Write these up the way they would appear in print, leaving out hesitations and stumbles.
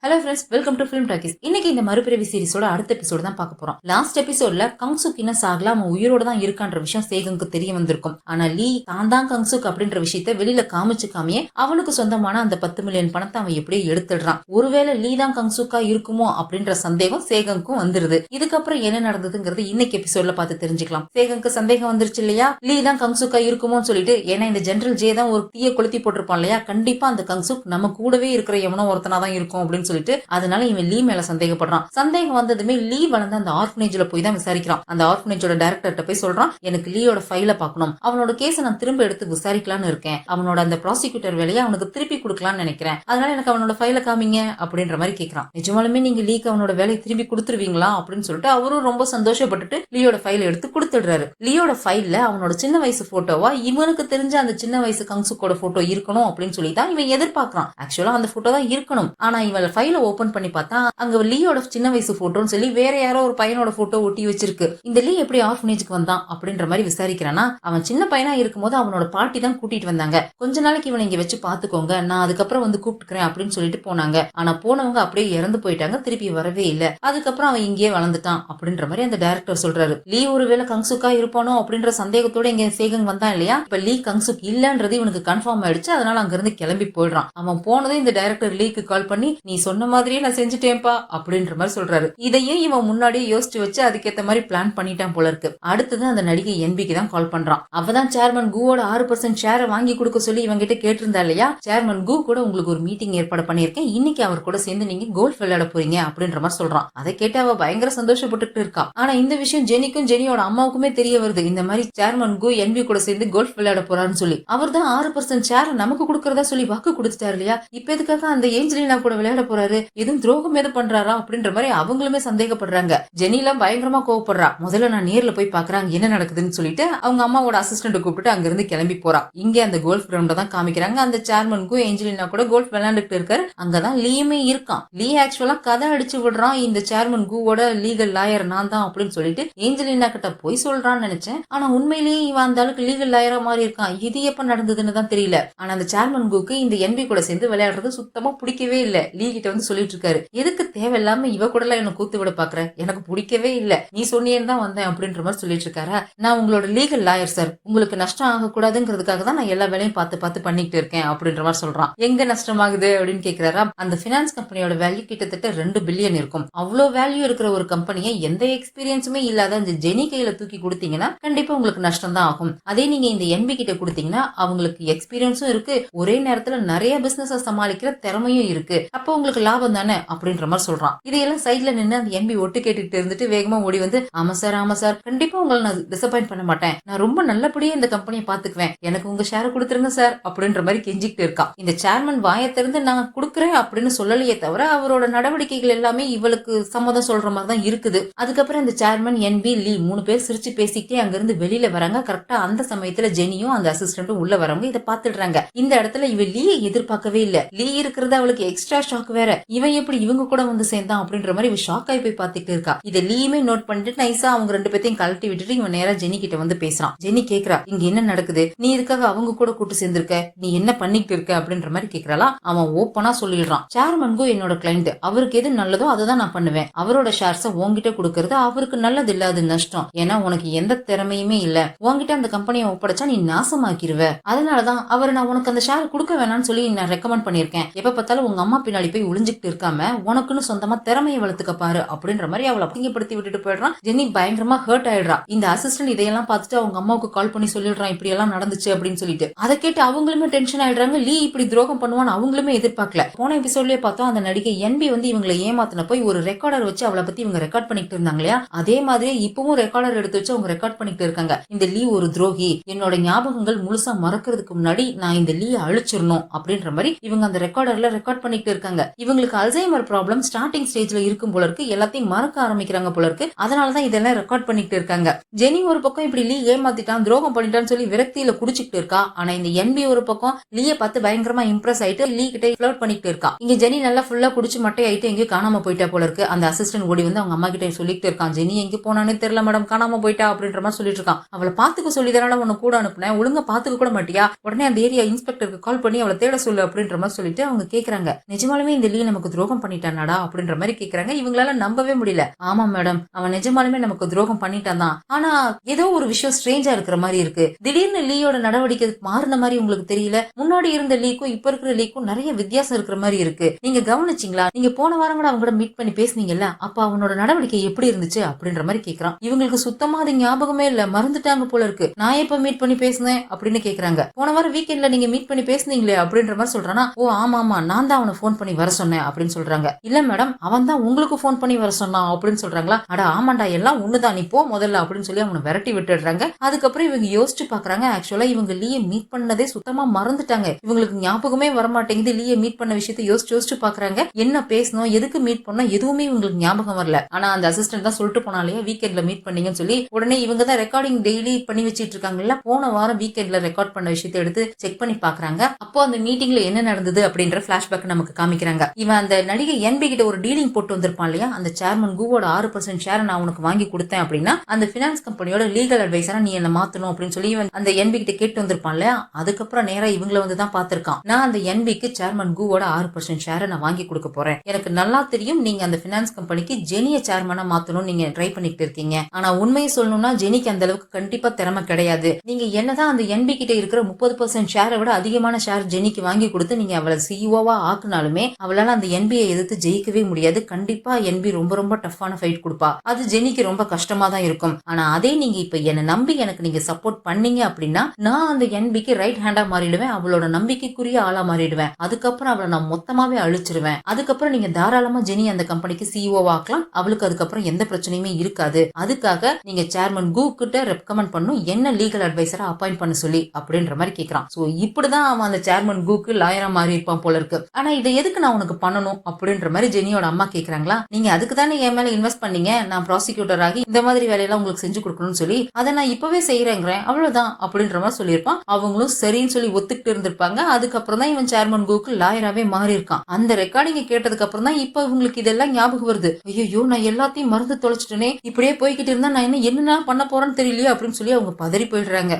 Hello friends, welcome to film talkies. இன்னைக்கு இந்த மறுபிறவி சீரிஸோட அடுத்த எபிசோடு தான் பார்க்க போறோம். லாஸ்ட் எபிசோட்ல கங்சுக் இன்னும் சாகல, அவன் உயிரோட தான் இருக்கான்ற விஷயம் சேகனுக்கு தெரிய வந்திருக்கும். ஆனா லீ தான் கங்சுக் அப்படின்ற விஷயத்த வெளியில காமிச்சுக்காமையே அவனுக்கு சொந்தமான அந்த 10 மில்லியன் பணத்தை அவன் எப்படியே எடுத்துடுறான். ஒருவேளை லீ தான் கங்சுக்கா இருக்குமோ அப்படின்ற சந்தேகம் சேகனுக்கும் வந்துருது. இதுக்கப்புறம் என்ன நடந்ததுங்கிறது இன்னைக்கு எபிசோட்ல பார்த்து தெரிஞ்சுக்கலாம். சேகனுக்கு சந்தேகம் வந்துருச்சு இல்லையா, லீ தான் கங்சுக்கா இருக்குமோன்னு சொல்லிட்டு. ஏன்னா இந்த ஜெனரல் ஜே தான் ஒரு தீய கொளுத்தி போட்டிருப்பான் இல்லையா, கண்டிப்பா அந்த கங்சுக் நம்ம கூடவே இருக்கிற எவனோ ஒருத்தனா தான் இருக்கும் அப்படின்னு சொல்லிட்டு அதனால இவன் லீ மேல சந்தேகப்படுறான். சந்தேகம் வந்ததுமே லீ வளர்ந்து அந்த ஆர்ஃபனேஜ்ல போய் தான் விசாரிக்கிறான். அந்த ஆர்ஃபனேஜோட டைரக்டர்கிட்ட போய் சொல்றான், எனக்கு லீயோட ஃபைல பார்க்கணும், அவனோட கேஸை நான் திரும்ப எடுத்து விசாரிக்கலாம்னு இருக்கேன், அவனோட அந்த ப்ராசிக்யூட்டர் வேலையை அவனுக்கு திருப்பி கொடுக்கலாம்னு நினைக்கிறேன், அதனால எனக்கு அவனோட ஃபைல காமிங்க அப்படின்ற மாதிரி கேட்கறான். நிஜமாலுமே நீங்க லீக்கு அவனோட வேலையை திரும்பி கொடுத்துருவீங்களா அப்படின்னு சொல்லிட்டு அவரும் ரொம்ப சந்தோஷப்பட்டுட்டு லீயோட ஃபைல எடுத்து கொடுத்துடுறாரு. லீயோட ஃபைல்ல அவனோட சின்ன வயசு போட்டோவா இவனுக்கு தெரிஞ்ச அந்த சின்ன வயசு கங்சுக்கோட போட்டோ இருக்கணும் அப்படின்னு சொல்லி தான் இவன் எதிர்பார்க்கறான். ஆக்சுவலா அந்த போட்டோ தான் இருக்கணும். ஆனா இவன் ஃபைல ஓபன் பண்ணி பார்த்தா அங்க லீயோட சின்ன வயசு போட்டோன்னு சொல்லி வேற யாரோ ஒரு பையனோட போட்டோ ஒட்டி வச்சிருக்கு. இந்த லீ எப்படி ஆர்ஃபனேஜ்க்கு வந்தான் அப்படின்ற மாதிரி விசாரிக்கிறானா, அவன் சின்ன பையனா இருக்கும்போது அவனோட பாட்டி தான் கூட்டிட்டு வந்தாங்க, கொஞ்ச நாளைக்கு இவனை இங்க வச்சு பாத்துக்கோங்க, நான் அதுக்கப்புறம் வந்து கூப்பிட்டுக்கிறேன் அப்படின்னு சொல்லிட்டு போனாங்க. ஆனா போனவங்க அப்படியே இறந்து போயிட்டாங்க, திருப்பி வரவே இல்ல, அதுக்கப்புறம் அவன் இங்கேயே வளர்ந்துட்டான் அப்படின்ற மாதிரி அந்த டைரக்டர் சொல்றாரு. லீ ஒருவேளை கங்சுக்கா இருப்பானோ அப்படின்ற சந்தேகத்தோட இங்க சேகன் வந்தான் இல்லையா. இப்ப லீ கங்சுக் இல்லன்றது இவனுக்கு கன்ஃபார்ம் ஆயிடுச்சு. அதனால அங்க இருந்து கிளம்பி போயிடுறான். அவன் போனதும் இந்த டைரக்டர் லீக்கு கால் பண்ணி, நீ சொன்ன மாதிரியே நான் செஞ்சுட்டேன்ப்பா அப்படின்ற மாதிரி சொல்றாரு. இதையும் இவன் முன்னாடியே யோசிச்சு வச்சு அதுக்கேத்த மாதிரி பிளான் பண்ணிட்டான் போல இருக்கு. அடுத்தது அந்த நடிகை என்பிக்கு தான் கால் பண்றான். அவதான் சேர்மன் கூவோட 6% ஷேரை வாங்கி கொடுக்க சொல்லி இவங்க கிட்ட கேட்டிருந்தா இல்லையா. சேர்மன் கூ கூட உங்களுக்கு ஒரு மீட்டிங் ஏற்பாடு பண்ணிருக்கேன், இன்னைக்கு அவர் கூட சேர்ந்து நீங்க கோல்ஃப் விளையாட போறீங்க அப்படின்ற மாதிரி சொல்றான். அதை கேட்டு அவ பயங்கர சந்தோஷப்பட்டு இருக்கா. ஆனா இந்த விஷயம் ஜெனிக்கும் ஜெனியோட அம்மாவுக்குமே தெரிய வருது. இந்த மாதிரி சேர்மன் கூ என்பி கூட சேர்ந்து கோல்ஃப் விளையாட போறான்னு சொல்லி. அவர் தான் 6% ஷேர் நமக்கு கொடுக்கறதா சொல்லி வாக்கு கொடுத்துட்டாரு இல்லையா, இப்ப எதுக்காக அந்த ஏஞ்சலினா கூட விளையாட போறாரு, எதுவும் துரோகம் எதுவும் பண்றாரா அப்படின்ற மாதிரி அவங்களுமே சந்தேகப்படுறாங்க. ஜெனிலாம் பயங்கரமா கோவப்படுறா. முதல்ல நான் நேர்ல போய் பாக்குறாங்க என்ன நடக்குதுன்னு சொல்லிட்டு அவங்க அம்மாவோட அசிஸ்டன்ட் கூப்பிட்டு அங்க இருந்து கிளம்பி போறா. இங்க அந்த கோல்ஃப் கிரவுண்ட தான் காமிக்கிறாங்க. அந்த சேர்மனுக்கும் ஏஞ்சலினா கூட கோல்ஃப் விளையாண்டுட்டு இருக்காரு. அங்கதான் லீயுமே இருக்கான். லீ ஆக்சுவலா கதை அடிச்சு விடுறான், இந்த சேர்மன் கூவோட லீகல் லாயர் நான் தான் அப்படின்னு சொல்லிட்டு ஏஞ்சலினா கிட்ட போய் சொல்றான்னு நினைச்சேன். ஆனா உண்மையிலேயே இவன் அந்த அளவுக்கு லீகல் லாயரா மாதிரி இருக்கான். இது எப்ப நடந்ததுன்னு தான் தெரியல. ஆனா அந்த சேர்மன் கூக்கு இந்த என்பி கூட சேர்ந்து விளையாடுறது சுத்தமா பிடிக்கவே இல்ல. லீ கிட்ட வந்து சொல்லிட்டு இருக்காரு, எதுக்கு தேவையில்லாம இவ கூட எல்லாம் என்ன கூத்து விட பாக்குற, எனக்கு பிடிக்கவே இல்ல, நீ சொன்னியேன்னு தான் வந்தேன் அப்படின்ற மாதிரி சொல்லிட்டு இருக்காரா. நான் உங்களோட லீகல் லாயர் சார், உங்களுக்கு நஷ்டம் ஆகக்கூடாதுங்கிறதுக்காக தான் நான் எல்லா வேலையும் பார்த்து பார்த்து பண்ணிட்டு இருக்கேன் அப்படின்ற மாதிரி சொல்றான். எங்க நஷ்டமாகுது அப்படின்னு கேக்குறாரா. அந்த பினான்ஸ் கம்பெனியோட வேல்யூ கிட்டத்தட்ட 2 பில்லியன் இருக்கும். அவ்வளவு வேல்யூ இருக்கிற ஒரு கம்பெனியை எந்த எக்ஸ்பீரியன்ஸுமே இல்லாத அந்த ஜெனி கையில தூக்கி கொடுத்தீங்கன்னா கண்டிப்பா உங்களுக்கு நஷ்டம் தான் ஆகும். அதே நீங்க இந்த என்பி கிட்ட கொடுத்தீங்கன்னா அவங்களுக்கு எக்ஸ்பீரியன்ஸும் இருக்கு, ஒரே நேரத்துல நிறைய பிசினஸ் சமாளிக்கிற திறமையும் இருக்கு, அப்ப உங்களுக்கு லாபம் தானே அப்படின்ற மாதிரி சொல்றான். இதையெல்லாம் சைட்ல நின்று அந்த என்பி ஒட்டு கேட்டுட்டு இருந்துட்டு வேகமா ஓடி வந்து, ஆமா சார் கண்டிப்பா உங்களை நான் டிசப்பாயிண்ட் பண்ண மாட்டேன், நான் ரொம்ப நல்லபடியா இந்த கம்பெனியை பாத்துக்குவேன், எனக்கு உங்க ஷேர் கொடுத்துருங்க சார் அப்படின்ற மாதிரி கெஞ்சிக்கிட்டு இருக்கா. இந்த சேர்மன் வாயை திறந்து நான் கொடுக்குறேன் அப்படின்னு சொல்லலையே தவிர அவரோட நடவடிக்கைகள் எல்லாமே இவளுக்கு சம்மதம் சொல்ற மாதிரி தான் இருக்குது. அதுக்கப்புறம் இந்த சேர்மன் என்பி லீ 3 பேர் சிரிச்சு பேசிக்கிட்டே அங்க இருந்து வெளியில வராங்க. கரெக்டா அந்த சமயத்துல ஜெனியும் அந்த அசிஸ்டன்ட்டும் உள்ள வரவங்க இதை பாத்துடுறாங்க. இந்த இடத்துல இவ லீயை எதிர்பார்க்கவே இல்ல. லீ இருக்கிறது அவளுக்கு எக்ஸ்ட்ரா ஷாக் வேற. இவன் எப்படி இவங்க கூட வந்து சேர்ந்தான் அப்படின்ற மாதிரி இவ ஷாக் ஆகி போய் பாத்துட்டு இருக்கா. இதை லீயுமே நோட் பண்ணிட்டு நைஸா அவங்க 2 பேத்தையும் கழட்டி விட்டுட்டு இவன் நேரா ஜெனி கிட்ட வந்து பேசுறான். ஜெனி கேக்குறா, இங்க என்ன நடக்குது, நீ இதுக்காக அவங்க கூட கூட்டு சேர்ந்திருக்க, நீ என்ன பண்ணிட்டு இருக்க அப்படின்ற மாதிரி கேக்குறாளா. அவன் ஓப்பனா சொல்லிடுறான், சேர்மன்கோ என்னோட கிளைண்ட், அவருக்கு எது நல்லதோ அதை தான் நான் பண்ணுவேன், அவரோட ஷேர்ஸ உன்கிட்ட கொடுக்கறது அவருக்கு நல்லது இல்ல, அது நஷ்டம், ஏன்னா உனக்கு எந்த திறமையுமே இல்ல, உன்கிட்ட அந்த கம்பெனியை ஒப்படைச்சா நீ நாசமாக்கிருவ, அதனாலதான் அவர் நான் உனக்கு அந்த ஷேர் கொடுக்க வேணாம்னு சொல்லி நான் ரெக்கமெண்ட் பண்ணிருக்கேன், எப்ப பார்த்தாலும் உங்க அம்மா பின்னாடி போய் ஒளிஞ்சுக்கிட்டு இருக்காம உனக்குன்னு சொந்தமா திறமையை வளர்த்துக்க பாரு அப்படின்ற மாதிரி அவளை அசிங்கப்படுத்தி விட்டுட்டு போயிடுறான். ஜெனி பயங்கரமா ஹர்ட் ஆயிடுறா. இந்த அசிஸ்டன்ட் இதையெல்லாம் பார்த்துட்டு அவங்க அம்மாவுக்கு கால் பண்ணி சொல்லிடுறான் இப்படி எல்லாம் நடந்துச்சு அப்படின்னு சொல்லிட்டு. அதை கேட்டு அவங்களுமே டென்ஷன் ஆயிடுறாங்க. லீ இப்படி துரோகம் பண்ணுவான்னு அவங்களுமே எதிர்பார்க்கல. போன எபிசோட்லயே பார்த்தோம் அந்த நடிகை என்பி வந்து இவங்களை ஏமாத்தின போய் ஒரு ரெக்கார்டர் வச்சு அவளை பத்தி இவங்க ரெக்கார்ட் பண்ணிட்டு இருந்தாங்க இல்லையா, அதே மாதிரி இப்பவும் ரெக்கார்டர் எடுத்து வச்சு அவங்க ரெக்கார்ட் பண்ணிட்டு இருக்காங்க. இந்த லீ ஒரு துரோகி, என்னோட ஞாபகங்கள் முழுசா மறக்கிறதுக்கு முன்னாடி நான் இந்த லீ அழிச்சிடணும் அப்படின்ற மாதிரி இவங்க அந்த ரெக்கார்டர்ல ரெக்கார்ட் பண்ணிட்டு இருக்காங்க. இவங்களுக்கு அல்சைமர் ப்ராப்ளம் ஸ்டார்டிங் ஸ்டேஜ்ல இருக்கும் போல இருக்கு, எல்லாத்தையும் மறக்க ஆரம்பிக்கிறாங்க போல இருக்கு, அதனாலதான் இதெல்லாம் ரெக்கார்ட் பண்ணிட்டு இருக்காங்க. ஜெனி ஒரு பக்கம் இப்படி லீ ஏமாத்திட்டான் துரோகம் பண்ணிட்டான்னு சொல்லி விரக்தியில குடிச்சிட்டு இருக்கா. ஆனா இந்த என்பி ஒரு பக்கம் லீய பார்த்து பயங்கரமா இம்ப்ரெஸ் ஆயிட்டு லீ கிட்ட ஃப்ளர்ட் பண்ணிட்டு இருக்கா. இங்க ஜெனி நல்லா ஃபுல்லா குடிச்சு மட்டை ஆயிட்டு எங்கேயும் காணாம போயிட்டா போல இருக்கு. அந்த அசிஸ்டன்ட் ஓடி வந்து அவங்க அம்மா கிட்ட சொல்லிட்டு இருக்கான், ஜெனி எங்க போனானே தெரியல மேடம், காணாம போயிட்டா அப்படின்ற மாதிரி சொல்லிட்டு இருக்கான். அவளை பாத்துக்க சொல்லி தானே உன்னை கூட அனுப்புனேன், ஒழுங்கா பாத்துக்க கூட மாட்டியா, உடனே அந்த ஏரியா இன்ஸ்பெக்டருக்கு கால் பண்ணி அவளை தேட சொல்லு அப்படின்ற மாதிரி சொல்லிட்டு அவங்க கேக்குறாங்க. நிஜமாலுமே இந்த லீ நமக்கு துரோகம் பண்ணிட்டானாடா அப்படின்ற மாதிரி கேக்குறாங்க. இவங்களால நம்பவே முடியல. ஆமா மேடம், அவன் நிஜமாலுமே நமக்கு துரோகம் பண்ணிட்டான் தான். ஆனா ஏதோ ஒரு விஷயம் ஸ்ட்ரேஞ்சா இருக்கிற மாதிரி இருக்கு. திடீர்னு லீயோட நடவடிக்கை மாறின மாதிரி உங்களுக்கு தெரியல? முன்னாடி இருந்த லீக்கும் இப்ப இருக்கிற லீக்கும் நிறைய வித்தியாசம் இருக்கிற மாதிரி இருக்கு. நீங்க கவனிச்சீங்களா? நீங்க போன வாரம் கூட அவங்க கூட மீட் பண்ணி பேசுனீங்கல்ல, அப்ப அவனோட நடவடிக்கை எப்படி இருந்துச்சு அப்படின்ற மாதிரி கேக்குறான். இவங்களுக்கு சுத்தமா அது ஞாபகமே இல்ல, மறந்துட்டாங்க போல இருக்கு. நான் எப்ப மீட் பண்ணி பேசினேன் அப்படின்னு கேக்குறாங்க. போன வாரம் வீக்கெண்ட்ல நீங்க மீட் பண்ணி பேசுனீங்களே அப்படின்ற மாதிரி சொல்றானா. ஓ ஆமா ஆமா, நான் தான் அவனை போன் பண்ணி வர சொன்னேன் அப்படின்னு சொல்றாங்க. இல்ல மேடம், அவன் தான் உங்களுக்கு போன் பண்ணி வர சொன்னான் அப்படின்னு சொல்றாங்களா. அட ஆமாண்டா, எல்லாம் ஒண்ணுதான், நீ போ முதல்ல அப்படின்னு சொல்லி அவனை விரட்டி விட்டுடுறாங்க. அதுக்கப்புறம் இவங்க யோசிச்சு பாக்குறாங்க. ஆக்சுவலா இவங்க லீயை மீட் பண்ணதே சுத்தமா மறந்துட்டாங்க. இவங்களுக்கு ஞாபகமே வரமாட்டேங்குது. லீயை மீட் பண்ண விஷயத்தை யோசிச்சு பாக்குறாங்க. என்ன பேசணும், எதுக்கு மீட் பண்ணோம், எதுவுமே இவங்களுக்கு ஞாபகம் வரல. ஆனா அந்த அசிஸ்டன்ட் தான் சொல்லிட்டு போனாலே வீக்கெண்ட்ல மீட் பண்ணீங்கன்னு சொல்லி உடனே இவங்க தான் ரெக்கார்டிங் டெய்லி பண்ணி வச்சிட்டு இருக்காங்கல்ல, போன வாரம் வீக்கெண்ட்ல ரெக்கார்ட் பண்ண விஷயத்தை எடுத்து செக் பண்ணி பாக்குறாங்க. அப்போ அந்த மீட்டிங்ல என்ன நடந்தது அப்படின்ற பிளாஷ்பேக் நமக்கு காமிக்கிறாங்க. இவன் அந்த நடிகை என்பி கிட்ட ஒரு டீலிங் போட்டு வந்திருப்பான் இல்லையா, அந்த சேர்மன் கூவோட 6% ஷேர் நான் உனக்கு வாங்கி கொடுத்தேன் அப்படின்னா அந்த பினான்ஸ் கம்பெனியோட லீகல் அட்வைசரா நீ என்ன மாத்தணும் அப்படின்னு சொல்லி இவன் அந்த என்பி கிட்ட கேட்டு வந்திருப்பான் இல்லையா. அதுக்கப்புறம் நேரா இவங்களை வந்து தான் பாத்திருக்கான். நான் அந்த என்பிக்கு சேர்மன் கூவோட 6% ஷேரை நான் வாங்கி கொடுக்க போறேன். எனக்கு நல்லா தெரியும் நீங்க அந்த பினான்ஸ் கம்பெனிக்கு ஜெனிய சேர்மனா மாத்தணும் நீங்க ட்ரை பண்ணிட்டு இருக்கீங்க. ஆனா உண்மையை சொல்லணும்னா ஜெனிக்கு அந்த அளவுக்கு கண்டிப்பா திறமை கிடையாது. நீங்க என்னதான் அந்த என்பி கிட்ட இருக்கிற 30% ஷேரை விட அதிகமான ஷேர் ஜெனிக்கு வாங்கி கொடுத்து நீங்க அவளை சிஇஓவா ஆக்குனாலுமே அவளால அந்த என்பியை எதிர்த்து ஜெயிக்கவே முடியாது. கண்டிப்பா என்பி ரொம்ப ரொம்ப டஃப்பான ஃபைட் கொடுப்பா. அது ஜெனிக்கு ரொம்ப கஷ்டமா தான் இருக்கும். ஆனா அதே நீங்க இப்ப என்ன நம்பி எனக்கு நீங்க சப்போர்ட் பண்ணீங்க அப்படின்னா நான் அந்த என்பிக்கு ரைட் ஹேண்டா மாறிடுவேன். அவளோட நம்பிக்கைக்குரிய ஆளா மாறிடுவேன். அதுக்கப்புறம் அவளை நான் மொத்தமாவே அழிச்சிருவேன். அதுக்கப்புறம் நீங்க தாராளமா ஜெனி அந்த கம்பெனிக்கு சிஇஓ ஆக்கலாம். அவளுக்கு அதுக்கப்புறம் எந்த பிரச்சனையுமே இருக்காது. அதுக்காக நீங்க சேர்மன் கூ கிட்ட ரெக்கமெண்ட் பண்ணும் என்ன லீகல் அட்வைசரா அப்பாயிண்ட் பண்ண சொல்லி அப்படின்ற மாதிரி கேக்குறான். சோ இப்படிதான் அவன் அந்த சேர்மன் கூக்கு லாயரா மாறி இருப்பான் போல இருக்கு. ஆனா இதை எதுக்கு நான் உனக்கு பண்ணணும் அப்படின்ற மாதிரி ஜெனியோட அம்மா கேக்குறாங்களா. நீங்க அதுக்கு தானே என் மேல இன்வெஸ்ட் பண்ணீங்க, நான் ப்ராசிக்யூட்டர் ஆகி இந்த மாதிரி வேலையெல்லாம் உங்களுக்கு செஞ்சு கொடுக்கணும்னு சொல்லி அதை நான் இப்பவே செய்யறேங்கிறேன் அவ்வளவுதான் அப்படின்ற மாதிரி சொல்லியிருப்பான். அவங்களும் சரின்னு சொல்லி ஒத்துக்கிட்டு இருந்திருப்பாங்க. அதுக்கப்புறம் தான் இவன் சேர்மன் கூக்கு லாயராவே மாறி இருக்கான். அந்த ரெக்கார்டிங்க கேட்டதுக்கு அப்புறம் தான் இப்ப இவங்களுக்கு இதெல்லாம் ஞாபகம் வருது. ஐயோ நான் எல்லாத்தையும் மறந்து தொலைச்சிட்டேனே, இப்படியே போய்கிட்டு இருந்தா நான் என்ன பண்ண போறேன்னு தெரியலையே அப்படின்னு சொல்லி அவங்க பதறி போயிடுறாங்க.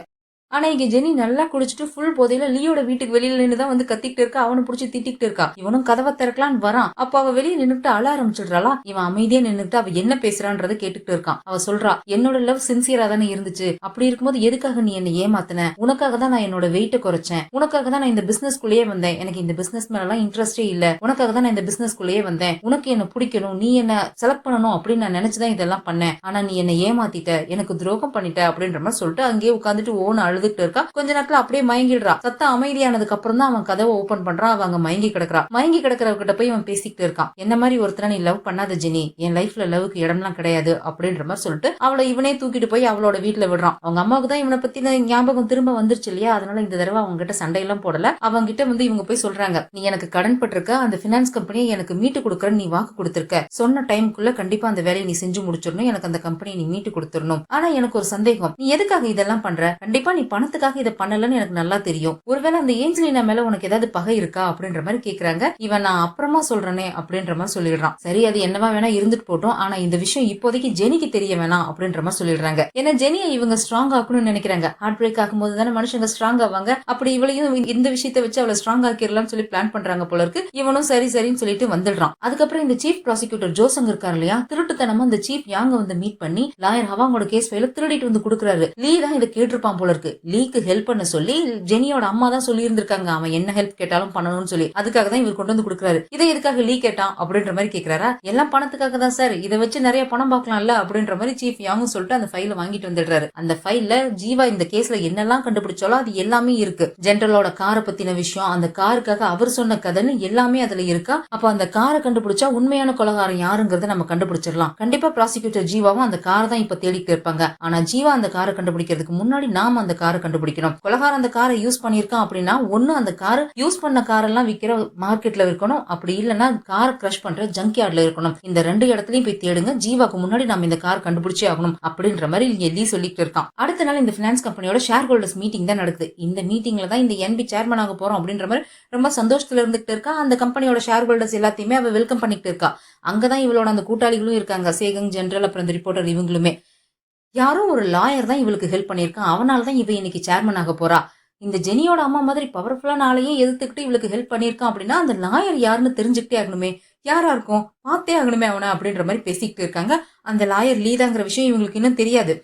ஆனா இங்க ஜெனி நல்லா குடிச்சிட்டு ஃபுல் போதையில லீயோட வீட்டுக்கு வெளியில நின்று தான் வந்து கத்திக்கிட்டு இருக்கா. அவனை புடிச்சு திட்டிக்கிட்டு இருக்கா. இவனும் கதவை திறக்கலான்னு வரான். அப்ப அவ வெளியே நின்னுட்டு அழ ஆரம்பிச்சிடுறாளா. இவன் அமைதியா நின்னுட்டு அவ என்ன பேசுறான்றத கேட்டுக்கிட்டு இருக்கான். அவ சொல்றா, என்னோட லவ் சின்சியரா தானே இருந்துச்சு. அப்படி இருக்கும்போது எதுக்காக நீ என்ன ஏமாத்தின? உனக்காக தான் நான் என்னோட வெயிட்ட குறைச்சேன். உனக்காக தான் நான் இந்த பிசினஸ்குள்ளேயே வந்தேன். எனக்கு இந்த பிசினஸ் மேல எல்லாம் இன்ட்ரெஸ்டே இல்ல. உனக்காக தான் நான் இந்த பிசினஸ்குள்ளேயே வந்தேன். உனக்கு என்ன பிடிக்கணும், நீ என்ன செலக்ட் பண்ணணும் அப்படின்னு நான் நினைச்சுதான் இதெல்லாம் பண்ணேன். ஆனா நீ என்ன ஏமாத்திட்ட, எனக்கு துரோகம் பண்ணிட்ட அப்படின்ற மாதிரி சொல்லிட்டு அங்கேயே உட்காந்துட்டு ஓன அழுதுட்டு இருக்கா. கொஞ்ச நேரத்துல அப்படியே மயங்கிடுறா. சத்தம் அமைதியானதுக்கு அப்புறம் தான் அவன் கதவை ஓபன் பண்றான். அவங்க மயங்கி கிடக்குறா. மயங்கி கிடக்கிறவகிட்ட போய் அவன் பேசிக்கிட்டு இருக்கான். என்ன மாதிரி ஒருத்தர நீ லவ் பண்ணாத ஜெனி, என் லைஃப்ல லவ்க்கு இடம்லாம் கிடையாது அப்படின்ற மாதிரி சொல்லிட்டு அவளை இவனே தூக்கிட்டு போய் அவளோட வீட்டுல விடுறான். அவங்க அம்மாவுக்கு தான் இவனை பத்தி ஞாபகம் திரும்ப வந்துருச்சு இல்லையா, அதனால இந்த தடவை அவங்க கிட்ட சண்டையெல்லாம் போடல. அவங்க கிட்ட வந்து இவங்க போய் சொல்றாங்க, நீ எனக்கு கடன் பட்டிருக்க, அந்த பினான்ஸ் கம்பெனியை எனக்கு மீட்டு கொடுக்கறன்னு நீ வாக்கு கொடுத்திருக்க. சொன்ன டைமுக்குள்ள கண்டிப்பா அந்த வேலையை நீ செஞ்சு முடிச்சிடணும். எனக்கு அந்த கம்பெனியை நீ மீட்டு கொடுத்துடணும். ஆனா எனக்கு ஒரு சந்தேகம், நீ எதுக்காக இதெல்லாம் பண்ற? கண்டிப்பா நீ பணத்துக்காக இதை பண்ணலன்னு எனக்கு நல்லா தெரியும். ஒருவேளை அந்த ஏஞ்சலினா மேல உனக்கு ஏதாவது பகை இருக்கா அப்படின்ற மாதிரி கேக்குறாங்க. இவன் நான் அப்புறமா சொல்றேனே அப்படின்ற மாதிரி சொல்லிடுறான். சரி அது என்னவா வேணா இருந்துட்டு போட்டோம், ஆனா இந்த விஷயம் இப்போதைக்கு ஜெனிக்கு தெரிய வேணாம் அப்படின்ற மாதிரி சொல்லிடுறாங்க. ஏன்னா ஜெனியை இவங்க ஸ்ட்ராங் ஆக்கணும்னு நினைக்கிறாங்க. ஹார்ட் பிரேக் ஆகும்போது தானே மனுஷங்க ஸ்ட்ராங் ஆவாங்க. அப்படி இவளையும் இந்த விஷயத்தை வச்சு அவளை ஸ்ட்ராங் ஆக்கிடலாம்னு சொல்லி பிளான் பண்றாங்க போல இருக்கு. இவனும் சரி சரின்னு சொல்லிட்டு வந்துடுறான். அதுக்கப்புறம் இந்த சீஃப் ப்ராசிக்யூட்டர் ஜோசங் இருக்காரு இல்லையா, திருட்டுத்தனமா இந்த சீஃப் யாங்க வந்து மீட் பண்ணி லாயர் ஹவாங்கோட கேஸ் ஃபைல திருடிட்டு வந்து கொடுக்குறாரு. லீ தான் இதை கேட்டிருப்பான் போல இருக்கு. லீக்கு ஹெல்ப் பண்ண சொல்லி ஜெனியோட அம்மா தான் சொல்லி இருந்திருக்காங்க அவன் என்ன ஹெல்ப் கேட்டாலும் பண்ணணும்னு சொல்லி. அதுக்காக தான் இவர் கொண்டு வந்து கொடுக்குறாரு. இதை எதுக்காக லீ கேட்டான் அப்படின்ற மாதிரி கேக்குறாரா. எல்லாம் பணத்துக்காக தான் சார், இதை வச்சு நிறைய பணம் பார்க்கலாம்ல அப்படின்ற மாதிரி சீஃப் யாங்கும் சொல்லிட்டு அந்த ஃபைல வாங்கிட்டு வந்துடுறாரு. அந்த ஃபைல்ல ஜீவா இந்த கேஸ்ல என்னெல்லாம் கண்டுபிடிச்சாலும் அது எல்லாமே இருக்கு. ஜெனரலோட காரை பத்தின விஷயம், அந்த காருக்காக அவர் சொன்ன கதைன்னு எல்லாமே அதுல இருக்கா. அப்ப அந்த காரை கண்டுபிடிச்சா உண்மையான கொலகாரம் யாருங்கிறத நம்ம கண்டுபிடிச்சிடலாம். கண்டிப்பா ப்ராசிக்யூட்டர் ஜீவாவும் அந்த காரை தான் இப்ப தேடிட்டு இருப்பாங்க. ஆனா ஜீவா அந்த காரை கண்டுபிடிக்கிறதுக்கு முன்னாடி நாம அந்த காரை கண்டுபிடிக்கணும். கொலகாரம் அந்த காரை யூஸ் பண்ணிருக்கான் அப்படின்னா ஒண்ணு அந்த கார் யூஸ் பண்ண காரெல்லாம் விற்கிற மார்க்கெட்ல இருக்கணும், அப்படி இல்லைன்னா காரை கிரஷ் பண்ற ஜங்க் யார்ட்ல இருக்கணும். இந்த ரெண்டு இடத்துலயும் போய் தேடுங்க. ஜீவாக்கு முன்னாடி நம்ம இந்த கார் கண்டுபிடிச்சே ஆகணும் அப்படின்ற மாதிரி எல்லி சொல்லிட்டு இருக்கான். அடுத்த நாள் இந்த பினான்ஸ் கம்பெனியோட ஷேர் ஹோல்டர்ஸ் மீட்டிங் தான் நடக்குது. இந்த மீட்டிங்ல தான் இந்த என்பி சேர்மன் ஆக போறோம் அப்படின்ற மாதிரி ரொம்ப சந்தோஷத்துல இருந்துட்டு இருக்கா. அந்த கம்பெனியோட ஷேர் ஹோல்டர்ஸ் எல்லாத்தையுமே அவ வெல்கம் பண்ணிட்டு இருக்கா. அங்கதான் இவளோட அந்த கூட்டாளிகளும் இருக்காங்க, சேகங், ஜெனரல், அப்புறம் இந்த ரிப்போர்ட்டர். இவங்களுமே யாரோ ஒரு லாயர் தான் இவளுக்கு ஹெல்ப் பண்ணிருக்கான். அவனால தான் இவ இன்னைக்கு சேர்மன் ஆக போறா. இந்த ஜெனியோட அம்மா மாதிரி பவர்ஃபுல்லான ஆளையும் எதிர்த்துக்கிட்டு இவளுக்கு ஹெல்ப் பண்ணியிருக்கான் அப்படின்னா அந்த லாயர் யாருன்னு தெரிஞ்சுக்கிட்டே ஆகணுமே, யாரா இருக்கும், பார்த்தே ஆகணுமே அவனை அப்படின்ற மாதிரி பேசிக்கிட்டு இருக்காங்க. அந்த லாயர் லீதாங்கிற விஷயம் இவங்களுக்கு இன்னும் தெரியாது.